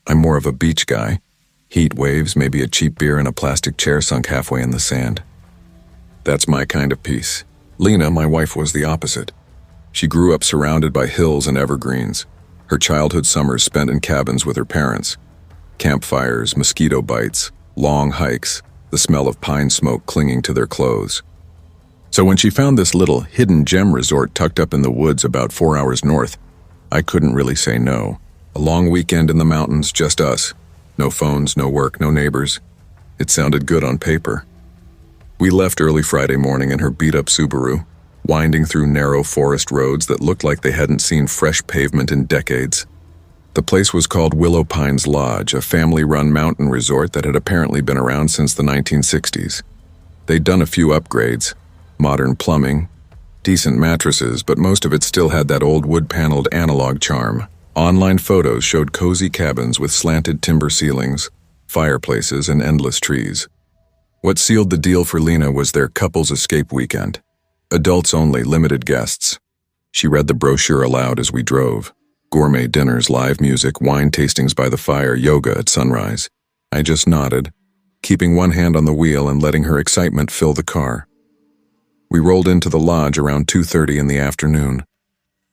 I'm more of a beach guy. Heat, waves, maybe a cheap beer and a plastic chair sunk halfway in the sand. That's my kind of peace. Lena, my wife, was the opposite. She grew up surrounded by hills and evergreens. Her childhood summers spent in cabins with her parents. Campfires, mosquito bites, long hikes, the smell of pine smoke clinging to their clothes. So when she found this little hidden gem resort tucked up in the woods about 4 hours north, I couldn't really say no. A long weekend in the mountains, just us. No phones, no work, no neighbors. It sounded good on paper. We left early Friday morning in her beat-up Subaru, winding through narrow forest roads that looked like they hadn't seen fresh pavement in decades. The place was called Willow Pines Lodge, a family-run mountain resort that had apparently been around since the 1960s. They'd done a few upgrades, modern plumbing, decent mattresses, but most of it still had that old wood-paneled analog charm. Online photos showed cozy cabins with slanted timber ceilings, fireplaces, and endless trees. What sealed the deal for Lena was their couples escape weekend. Adults only, limited guests. She read the brochure aloud as we drove. Gourmet dinners, live music, wine tastings by the fire, yoga at sunrise. I just nodded, keeping one hand on the wheel and letting her excitement fill the car. We rolled into the lodge around 2:30 in the afternoon.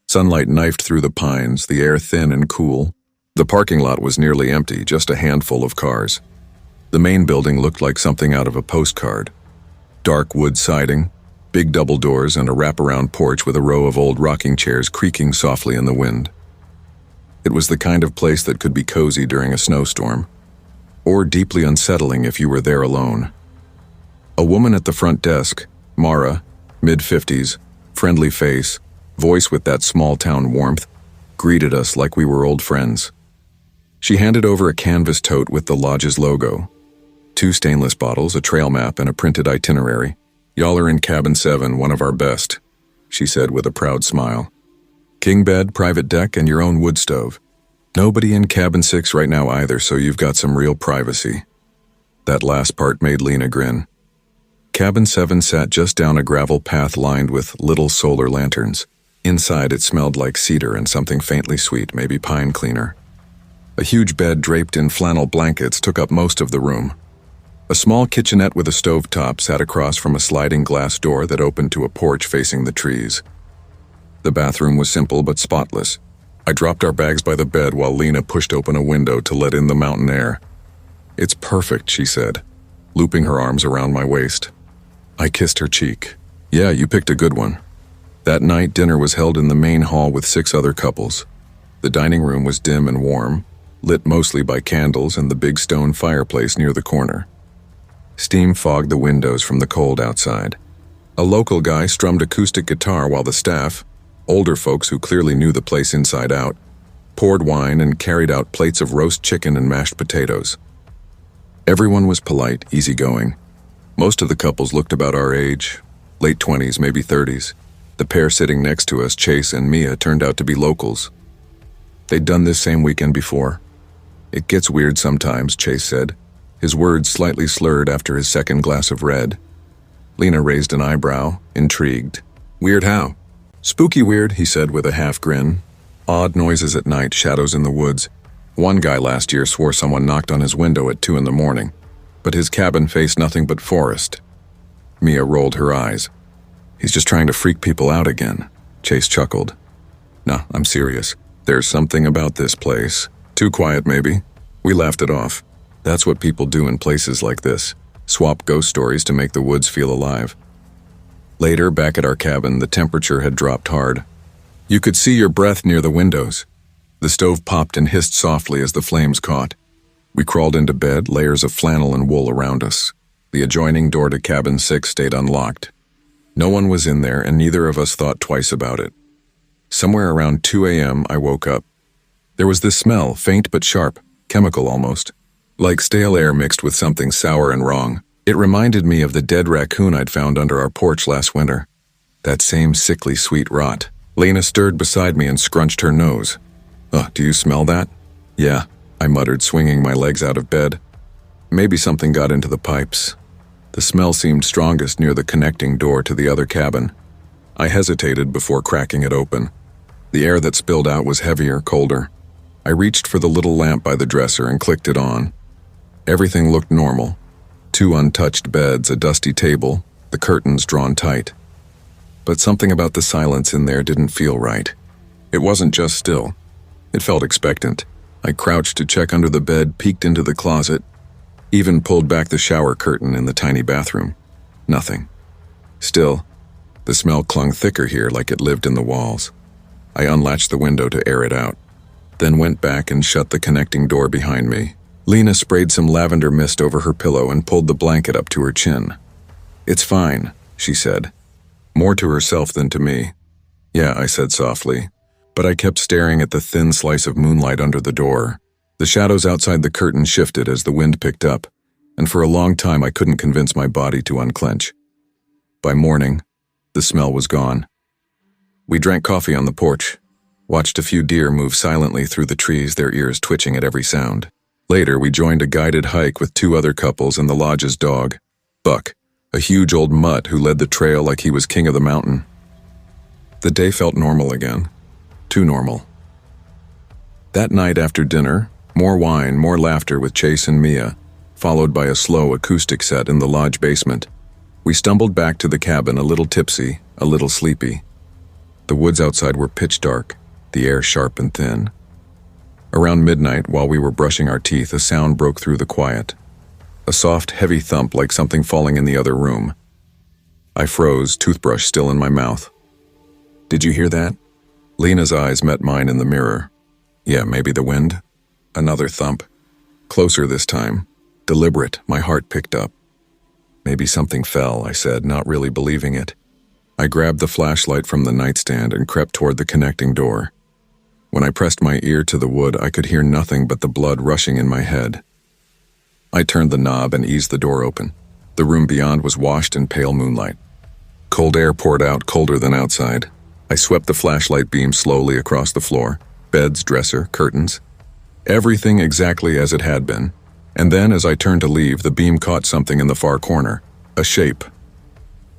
Sunlight knifed through the pines, the air thin and cool. The parking lot was nearly empty, just a handful of cars. The main building looked like something out of a postcard. Dark wood siding, big double doors, and a wraparound porch with a row of old rocking chairs creaking softly in the wind. It was the kind of place that could be cozy during a snowstorm, or deeply unsettling if you were there alone. A woman at the front desk, Mara, mid-50s, friendly face, voice with that small-town warmth, greeted us like we were old friends. She handed over a canvas tote with the lodge's logo, 2 stainless bottles, a trail map, and a printed itinerary. "Y'all are in cabin 7, one of our best," she said with a proud smile. "King bed, private deck, and your own wood stove. Nobody in cabin 6 right now either, so you've got some real privacy." That last part made Lena grin. Cabin 7 sat just down a gravel path lined with little solar lanterns. Inside it smelled like cedar and something faintly sweet, maybe pine cleaner. A huge bed draped in flannel blankets took up most of the room. A small kitchenette with a stovetop sat across from a sliding glass door that opened to a porch facing the trees. The bathroom was simple but spotless. I dropped our bags by the bed while Lena pushed open a window to let in the mountain air. "It's perfect," she said, looping her arms around my waist. I kissed her cheek. "Yeah, you picked a good one." That night, dinner was held in the main hall with 6 other couples. The dining room was dim and warm, lit mostly by candles and the big stone fireplace near the corner. Steam fogged the windows from the cold outside. A local guy strummed acoustic guitar while the staff, older folks who clearly knew the place inside out, poured wine and carried out plates of roast chicken and mashed potatoes. Everyone was polite, easygoing. Most of the couples looked about our age, late 20s, maybe 30s. The pair sitting next to us, Chase and Mia, turned out to be locals. They'd done this same weekend before. It gets weird sometimes, Chase said, his words slightly slurred after his second glass of red. Lena raised an eyebrow, intrigued. Weird how? Spooky weird, he said with a half grin. Odd noises at night, shadows in the woods. One guy last year swore someone knocked on his window at 2 a.m, but his cabin faced nothing but forest. Mia rolled her eyes. He's just trying to freak people out again, Chase chuckled. No, I'm serious. There's something about this place. Too quiet, maybe. We laughed it off. That's what people do in places like this. Swap ghost stories to make the woods feel alive. Later, back at our cabin, the temperature had dropped hard. You could see your breath near the windows. The stove popped and hissed softly as the flames caught. We crawled into bed, layers of flannel and wool around us. The adjoining door to cabin 6 stayed unlocked. No one was in there, and neither of us thought twice about it. Somewhere around 2 a.m., I woke up. There was this smell, faint but sharp, chemical almost, like stale air mixed with something sour and wrong. It reminded me of the dead raccoon I'd found under our porch last winter. That same sickly sweet rot. Lena stirred beside me and scrunched her nose. Do you smell that? Yeah, I muttered, swinging my legs out of bed. Maybe something got into the pipes. The smell seemed strongest near the connecting door to the other cabin. I hesitated before cracking it open. The air that spilled out was heavier, colder. I reached for the little lamp by the dresser and clicked it on. Everything looked normal. 2 untouched beds, a dusty table, the curtains drawn tight. But something about the silence in there didn't feel right. It wasn't just still. It felt expectant. I crouched to check under the bed, peeked into the closet, even pulled back the shower curtain in the tiny bathroom. Nothing. Still, the smell clung thicker here like it lived in the walls. I unlatched the window to air it out, then went back and shut the connecting door behind me. Lena sprayed some lavender mist over her pillow and pulled the blanket up to her chin. It's fine, she said, more to herself than to me. Yeah, I said softly, but I kept staring at the thin slice of moonlight under the door. The shadows outside the curtain shifted as the wind picked up, and for a long time I couldn't convince my body to unclench. By morning, the smell was gone. We drank coffee on the porch, watched a few deer move silently through the trees, their ears twitching at every sound. Later, we joined a guided hike with 2 other couples and the lodge's dog, Buck, a huge old mutt who led the trail like he was king of the mountain. The day felt normal again. Too normal. That night after dinner, more wine, more laughter with Chase and Mia, followed by a slow acoustic set in the lodge basement. We stumbled back to the cabin a little tipsy, a little sleepy. The woods outside were pitch dark, the air sharp and thin. Around midnight, while we were brushing our teeth, a sound broke through the quiet. A soft, heavy thump like something falling in the other room. I froze, toothbrush still in my mouth. Did you hear that? Lena's eyes met mine in the mirror. Yeah, maybe the wind. Another thump. Closer this time. Deliberate, my heart picked up. Maybe something fell, I said, not really believing it. I grabbed the flashlight from the nightstand and crept toward the connecting door. When I pressed my ear to the wood, I could hear nothing but the blood rushing in my head. I turned the knob and eased the door open. The room beyond was washed in pale moonlight. Cold air poured out, colder than outside. I swept the flashlight beam slowly across the floor. Beds, dresser, curtains. Everything exactly as it had been. And then, as I turned to leave, the beam caught something in the far corner. A shape.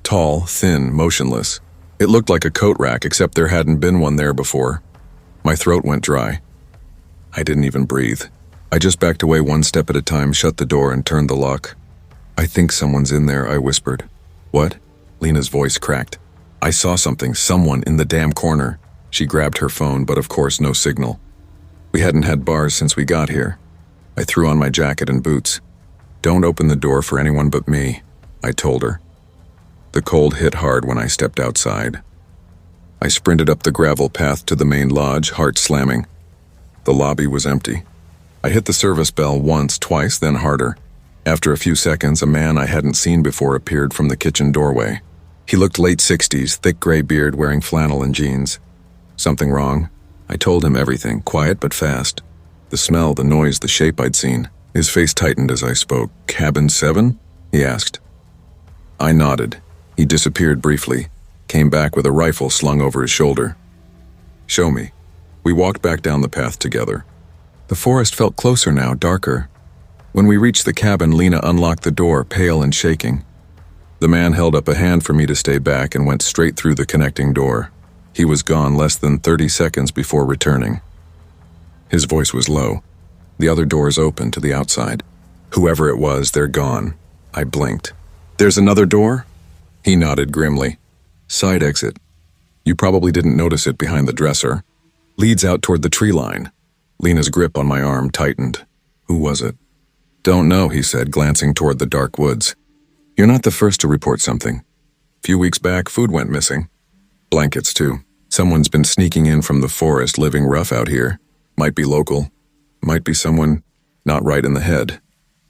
Tall, thin, motionless. It looked like a coat rack, except there hadn't been one there before. My throat went dry. I didn't even breathe. I just backed away 1 step at a time, shut the door, and turned the lock. I think someone's in there, I whispered. What? Lena's voice cracked. I saw something, someone in the damn corner. She grabbed her phone, but of course no signal. We hadn't had bars since we got here. I threw on my jacket and boots. Don't open the door for anyone but me, I told her. The cold hit hard when I stepped outside. I sprinted up the gravel path to the main lodge, heart slamming. The lobby was empty. I hit the service bell once, twice, then harder. After a few seconds, a man I hadn't seen before appeared from the kitchen doorway. He looked late 60s, thick gray beard, wearing flannel and jeans. Something wrong? I told him everything, quiet but fast. The smell, the noise, the shape I'd seen. His face tightened as I spoke. Cabin 7? He asked. I nodded. He disappeared briefly, came back with a rifle slung over his shoulder. Show me. We walked back down the path together. The forest felt closer now, darker. When we reached the cabin, Lena unlocked the door, pale and shaking. The man held up a hand for me to stay back and went straight through the connecting door. He was gone less than 30 seconds before returning. His voice was low. The other doors open to the outside. Whoever it was, they're gone. I blinked. There's another door? He nodded grimly. Side exit. You probably didn't notice it behind the dresser. Leads out toward the tree line. Lena's grip on my arm tightened. Who was it? Don't know, he said, glancing toward the dark woods. You're not the first to report something. A few weeks back, food went missing. Blankets, too. Someone's been sneaking in from the forest, living rough out here. Might be local. Might be someone not right in the head.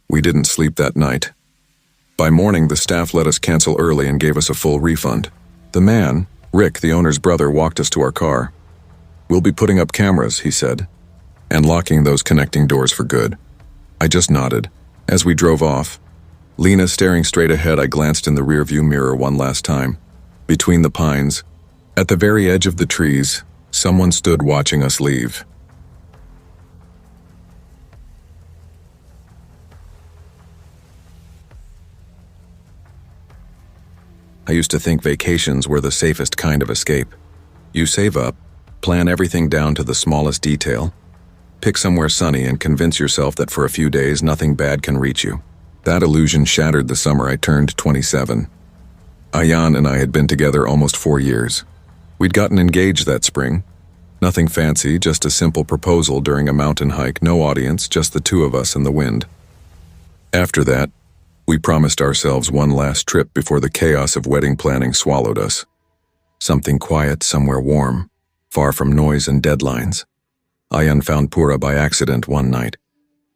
We didn't sleep that night. By morning, the staff let us cancel early and gave us a full refund. The man, Rick, the owner's brother, walked us to our car. We'll be putting up cameras, he said, and locking those connecting doors for good. I just nodded. As we drove off, Lena staring straight ahead, I glanced in the rearview mirror one last time. Between the pines, at the very edge of the trees, someone stood watching us leave. I used to think vacations were the safest kind of escape. You save up, plan everything down to the smallest detail, pick somewhere sunny and convince yourself that for a few days nothing bad can reach you. That illusion shattered the summer I turned 27. Ayan and I had been together almost 4 years. We'd gotten engaged that spring. Nothing fancy, just a simple proposal during a mountain hike, no audience, just the two of us and the wind. After that, we promised ourselves one last trip before the chaos of wedding planning swallowed us. Something quiet, somewhere warm, far from noise and deadlines. Ayan found Pura by accident one night.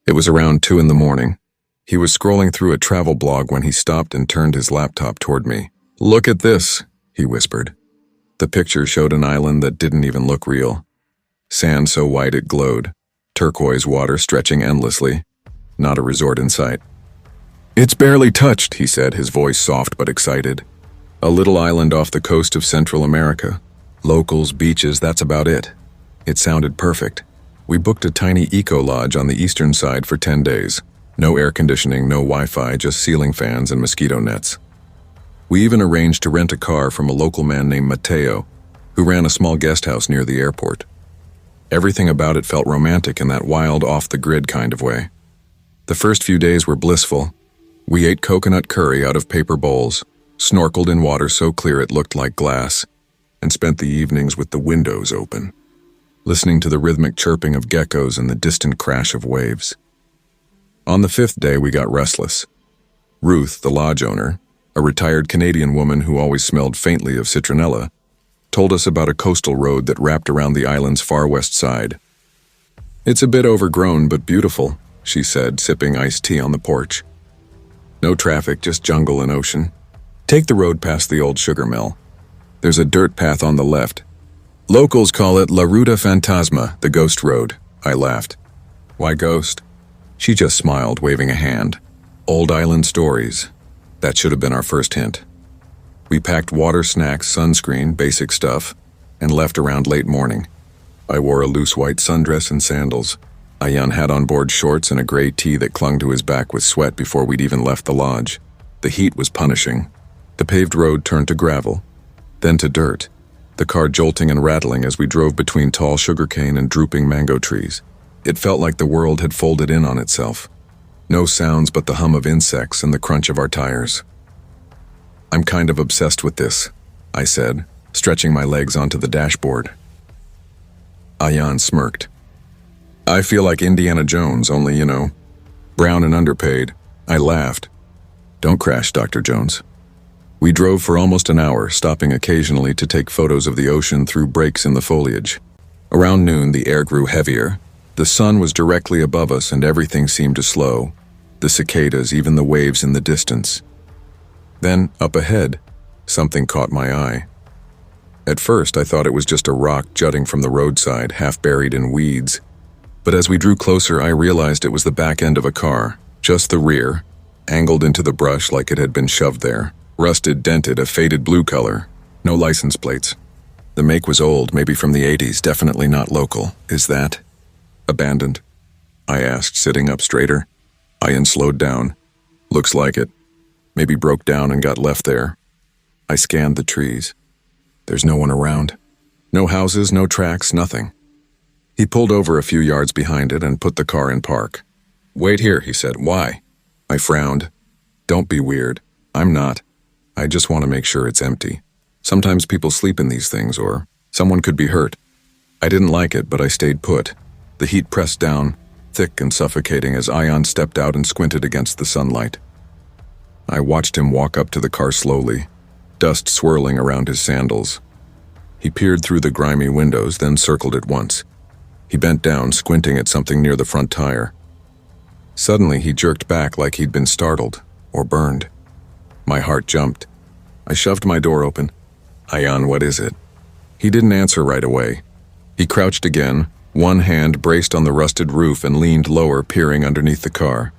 It was around 2 a.m. He was scrolling through a travel blog when he stopped and turned his laptop toward me. Look at this, he whispered. The picture showed an island that didn't even look real. Sand so white it glowed, turquoise water stretching endlessly, not a resort in sight. It's barely touched, he said, his voice soft but excited. A little island off the coast of Central America. Locals, beaches, that's about it. It sounded perfect. We booked a tiny eco-lodge on the eastern side for 10 days. No air conditioning, no Wi-Fi, just ceiling fans and mosquito nets. We even arranged to rent a car from a local man named Mateo, who ran a small guest house near the airport. Everything about it felt romantic in that wild, off-the-grid kind of way. The first few days were blissful. We ate coconut curry out of paper bowls, snorkeled in water so clear it looked like glass, and spent the evenings with the windows open, listening to the rhythmic chirping of geckos and the distant crash of waves. On the 5th day, we got restless. Ruth, the lodge owner, a retired Canadian woman who always smelled faintly of citronella, told us about a coastal road that wrapped around the island's far west side. It's a bit overgrown but beautiful, she said, sipping iced tea on the porch. No traffic, just jungle and ocean. Take the road past the old sugar mill. There's a dirt path on the left. Locals call it La Ruta Fantasma, the ghost road. I laughed. Why ghost? She just smiled, waving a hand. Old island stories. That should have been our first hint. We packed water, snacks, sunscreen, basic stuff, and left around late morning. I wore a loose white sundress and sandals. Ayan had on board shorts and a gray tee that clung to his back with sweat before we'd even left the lodge. The heat was punishing. The paved road turned to gravel, then to dirt, the car jolting and rattling as we drove between tall sugarcane and drooping mango trees. It felt like the world had folded in on itself. No sounds but the hum of insects and the crunch of our tires. I'm kind of obsessed with this, I said, stretching my legs onto the dashboard. Ayan smirked. I feel like Indiana Jones, only, brown and underpaid. I laughed. Don't crash, Dr. Jones. We drove for almost an hour, stopping occasionally to take photos of the ocean through breaks in the foliage. Around noon, the air grew heavier. The sun was directly above us and everything seemed to slow. The cicadas, even the waves in the distance. Then, up ahead, something caught my eye. At first, I thought it was just a rock jutting from the roadside, half buried in weeds. But as we drew closer, I realized it was the back end of a car, just the rear, angled into the brush like it had been shoved there. Rusted, dented, a faded blue color. No license plates. The make was old, maybe from the 80s, definitely not local. Is that abandoned? I asked, sitting up straighter. Ian slowed down. Looks like it. Maybe broke down and got left there. I scanned the trees. There's no one around. No houses, no tracks, nothing. He pulled over a few yards behind it and put the car in park. Wait here, he said. Why? I frowned. Don't be weird. I'm not. I just want to make sure it's empty. Sometimes people sleep in these things, or someone could be hurt. I didn't like it, but I stayed put. The heat pressed down, thick and suffocating, as Ion stepped out and squinted against the sunlight. I watched him walk up to the car slowly, dust swirling around his sandals. He peered through the grimy windows, then circled it once. He bent down, squinting at something near the front tire. Suddenly, he jerked back like he'd been startled or burned. My heart jumped. I shoved my door open. Ion, what is it? He didn't answer right away. He crouched again, one hand braced on the rusted roof and leaned lower, peering underneath the car.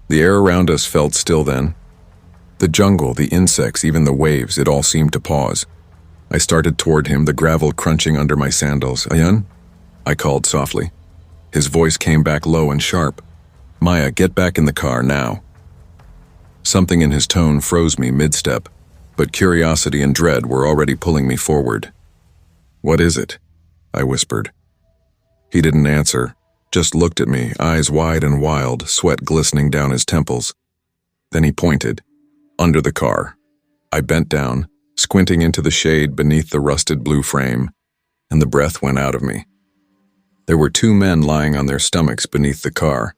The air around us felt still then. The jungle, the insects, even the waves, it all seemed to pause. I started toward him, the gravel crunching under my sandals. Ion? I called softly. His voice came back low and sharp. Maya, get back in the car now. Something in his tone froze me mid-step, but curiosity and dread were already pulling me forward. What is it? I whispered. He didn't answer, just looked at me, eyes wide and wild, sweat glistening down his temples. Then he pointed. Under the car. I bent down, squinting into the shade beneath the rusted blue frame, and the breath went out of me. There were two men lying on their stomachs beneath the car,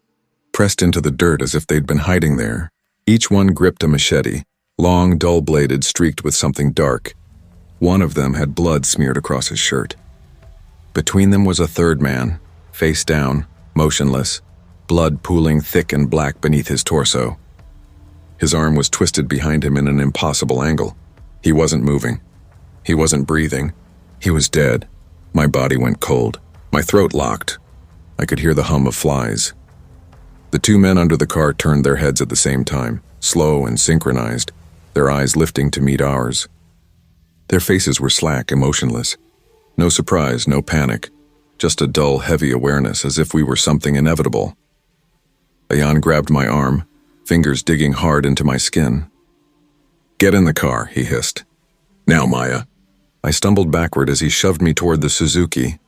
pressed into the dirt as if they'd been hiding there. Each one gripped a machete, long, dull-bladed, streaked with something dark. One of them had blood smeared across his shirt. Between them was a third man, face down, motionless, blood pooling thick and black beneath his torso. His arm was twisted behind him in an impossible angle. He wasn't moving. He wasn't breathing. He was dead. My body went cold. My throat locked. I could hear the hum of flies. The two men under the car turned their heads at the same time, slow and synchronized, their eyes lifting to meet ours. Their faces were slack, emotionless. No surprise, no panic, just a dull, heavy awareness, as if we were something inevitable. Ayan grabbed my arm, fingers digging hard into my skin. Get in the car, he hissed. Now, Maya. I stumbled backward as he shoved me toward the Suzuki.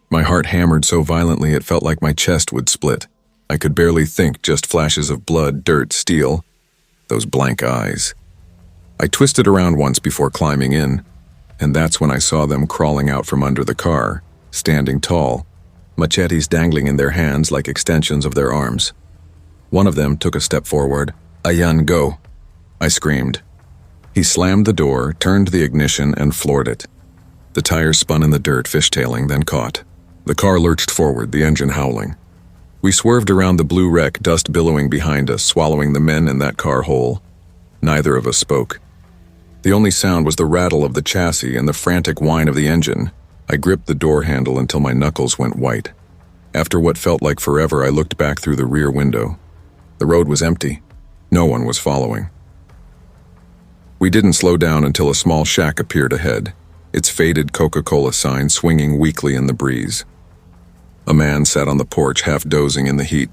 My heart hammered so violently it felt like my chest would split. I could barely think, just flashes of blood, dirt, steel. Those blank eyes. I twisted around once before climbing in, and that's when I saw them crawling out from under the car, standing tall, machetes dangling in their hands like extensions of their arms. One of them took a step forward. Ayan, go, I screamed. He slammed the door, turned the ignition, and floored it. The tires spun in the dirt, fishtailing, then caught. The car lurched forward, the engine howling. We swerved around the blue wreck, dust billowing behind us, swallowing the men in that car whole. Neither of us spoke. The only sound was the rattle of the chassis and the frantic whine of the engine. I gripped the door handle until my knuckles went white. After what felt like forever, I looked back through the rear window. The road was empty. No one was following. We didn't slow down until a small shack appeared ahead, its faded Coca-Cola sign swinging weakly in the breeze. A man sat on the porch, half dozing in the heat.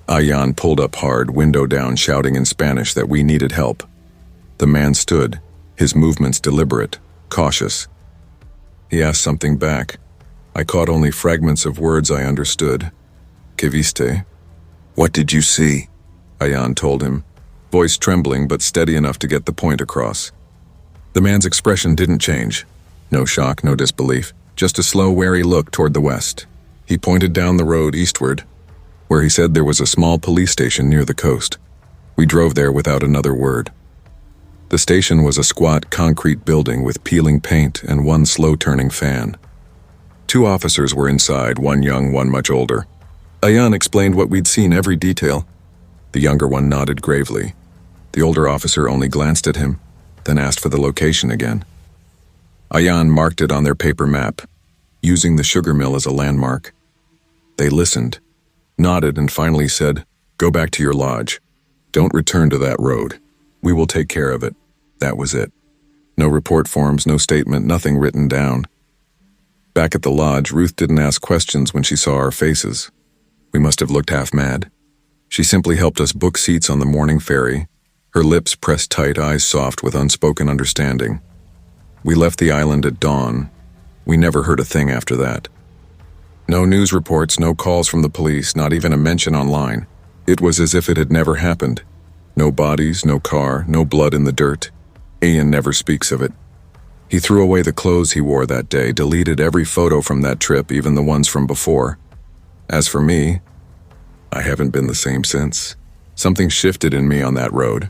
Ayan pulled up hard, window down, shouting in Spanish that we needed help. The man stood, his movements deliberate, cautious. He asked something back. I caught only fragments of words I understood. ¿Qué viste? What did you see? Ayan told him, voice trembling but steady enough to get the point across. The man's expression didn't change. No shock, no disbelief, just a slow, wary look toward the west. He pointed down the road eastward, where he said there was a small police station near the coast. We drove there without another word. The station was a squat concrete building with peeling paint and one slow-turning fan. Two officers were inside, one young, one much older. Ayan explained what we'd seen, every detail. The younger one nodded gravely. The older officer only glanced at him, then asked for the location again. Ayan marked it on their paper map, using the sugar mill as a landmark. They listened, nodded, and finally said, "Go back to your lodge. Don't return to that road. We will take care of it." That was it. No report forms, no statement, nothing written down. Back at the lodge, Ruth didn't ask questions when she saw our faces. We must have looked half mad. She simply helped us book seats on the morning ferry, her lips pressed tight, eyes soft with unspoken understanding. We left the island at dawn. We never heard a thing after that. No news reports, no calls from the police, not even a mention online. It was as if it had never happened. No bodies, no car, no blood in the dirt. Ian never speaks of it. He threw away the clothes he wore that day, deleted every photo from that trip, even the ones from before. As for me, I haven't been the same since. Something shifted in me on that road.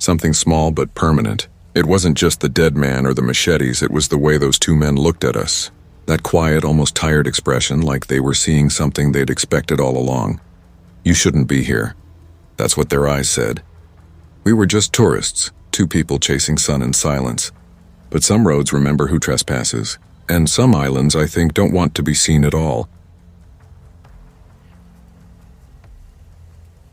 Something small but permanent. It wasn't just the dead man or the machetes, it was the way those two men looked at us. That quiet, almost tired expression, like they were seeing something they'd expected all along. You shouldn't be here. That's what their eyes said. We were just tourists, two people chasing sun in silence. But some roads remember who trespasses, and some islands, I think, don't want to be seen at all.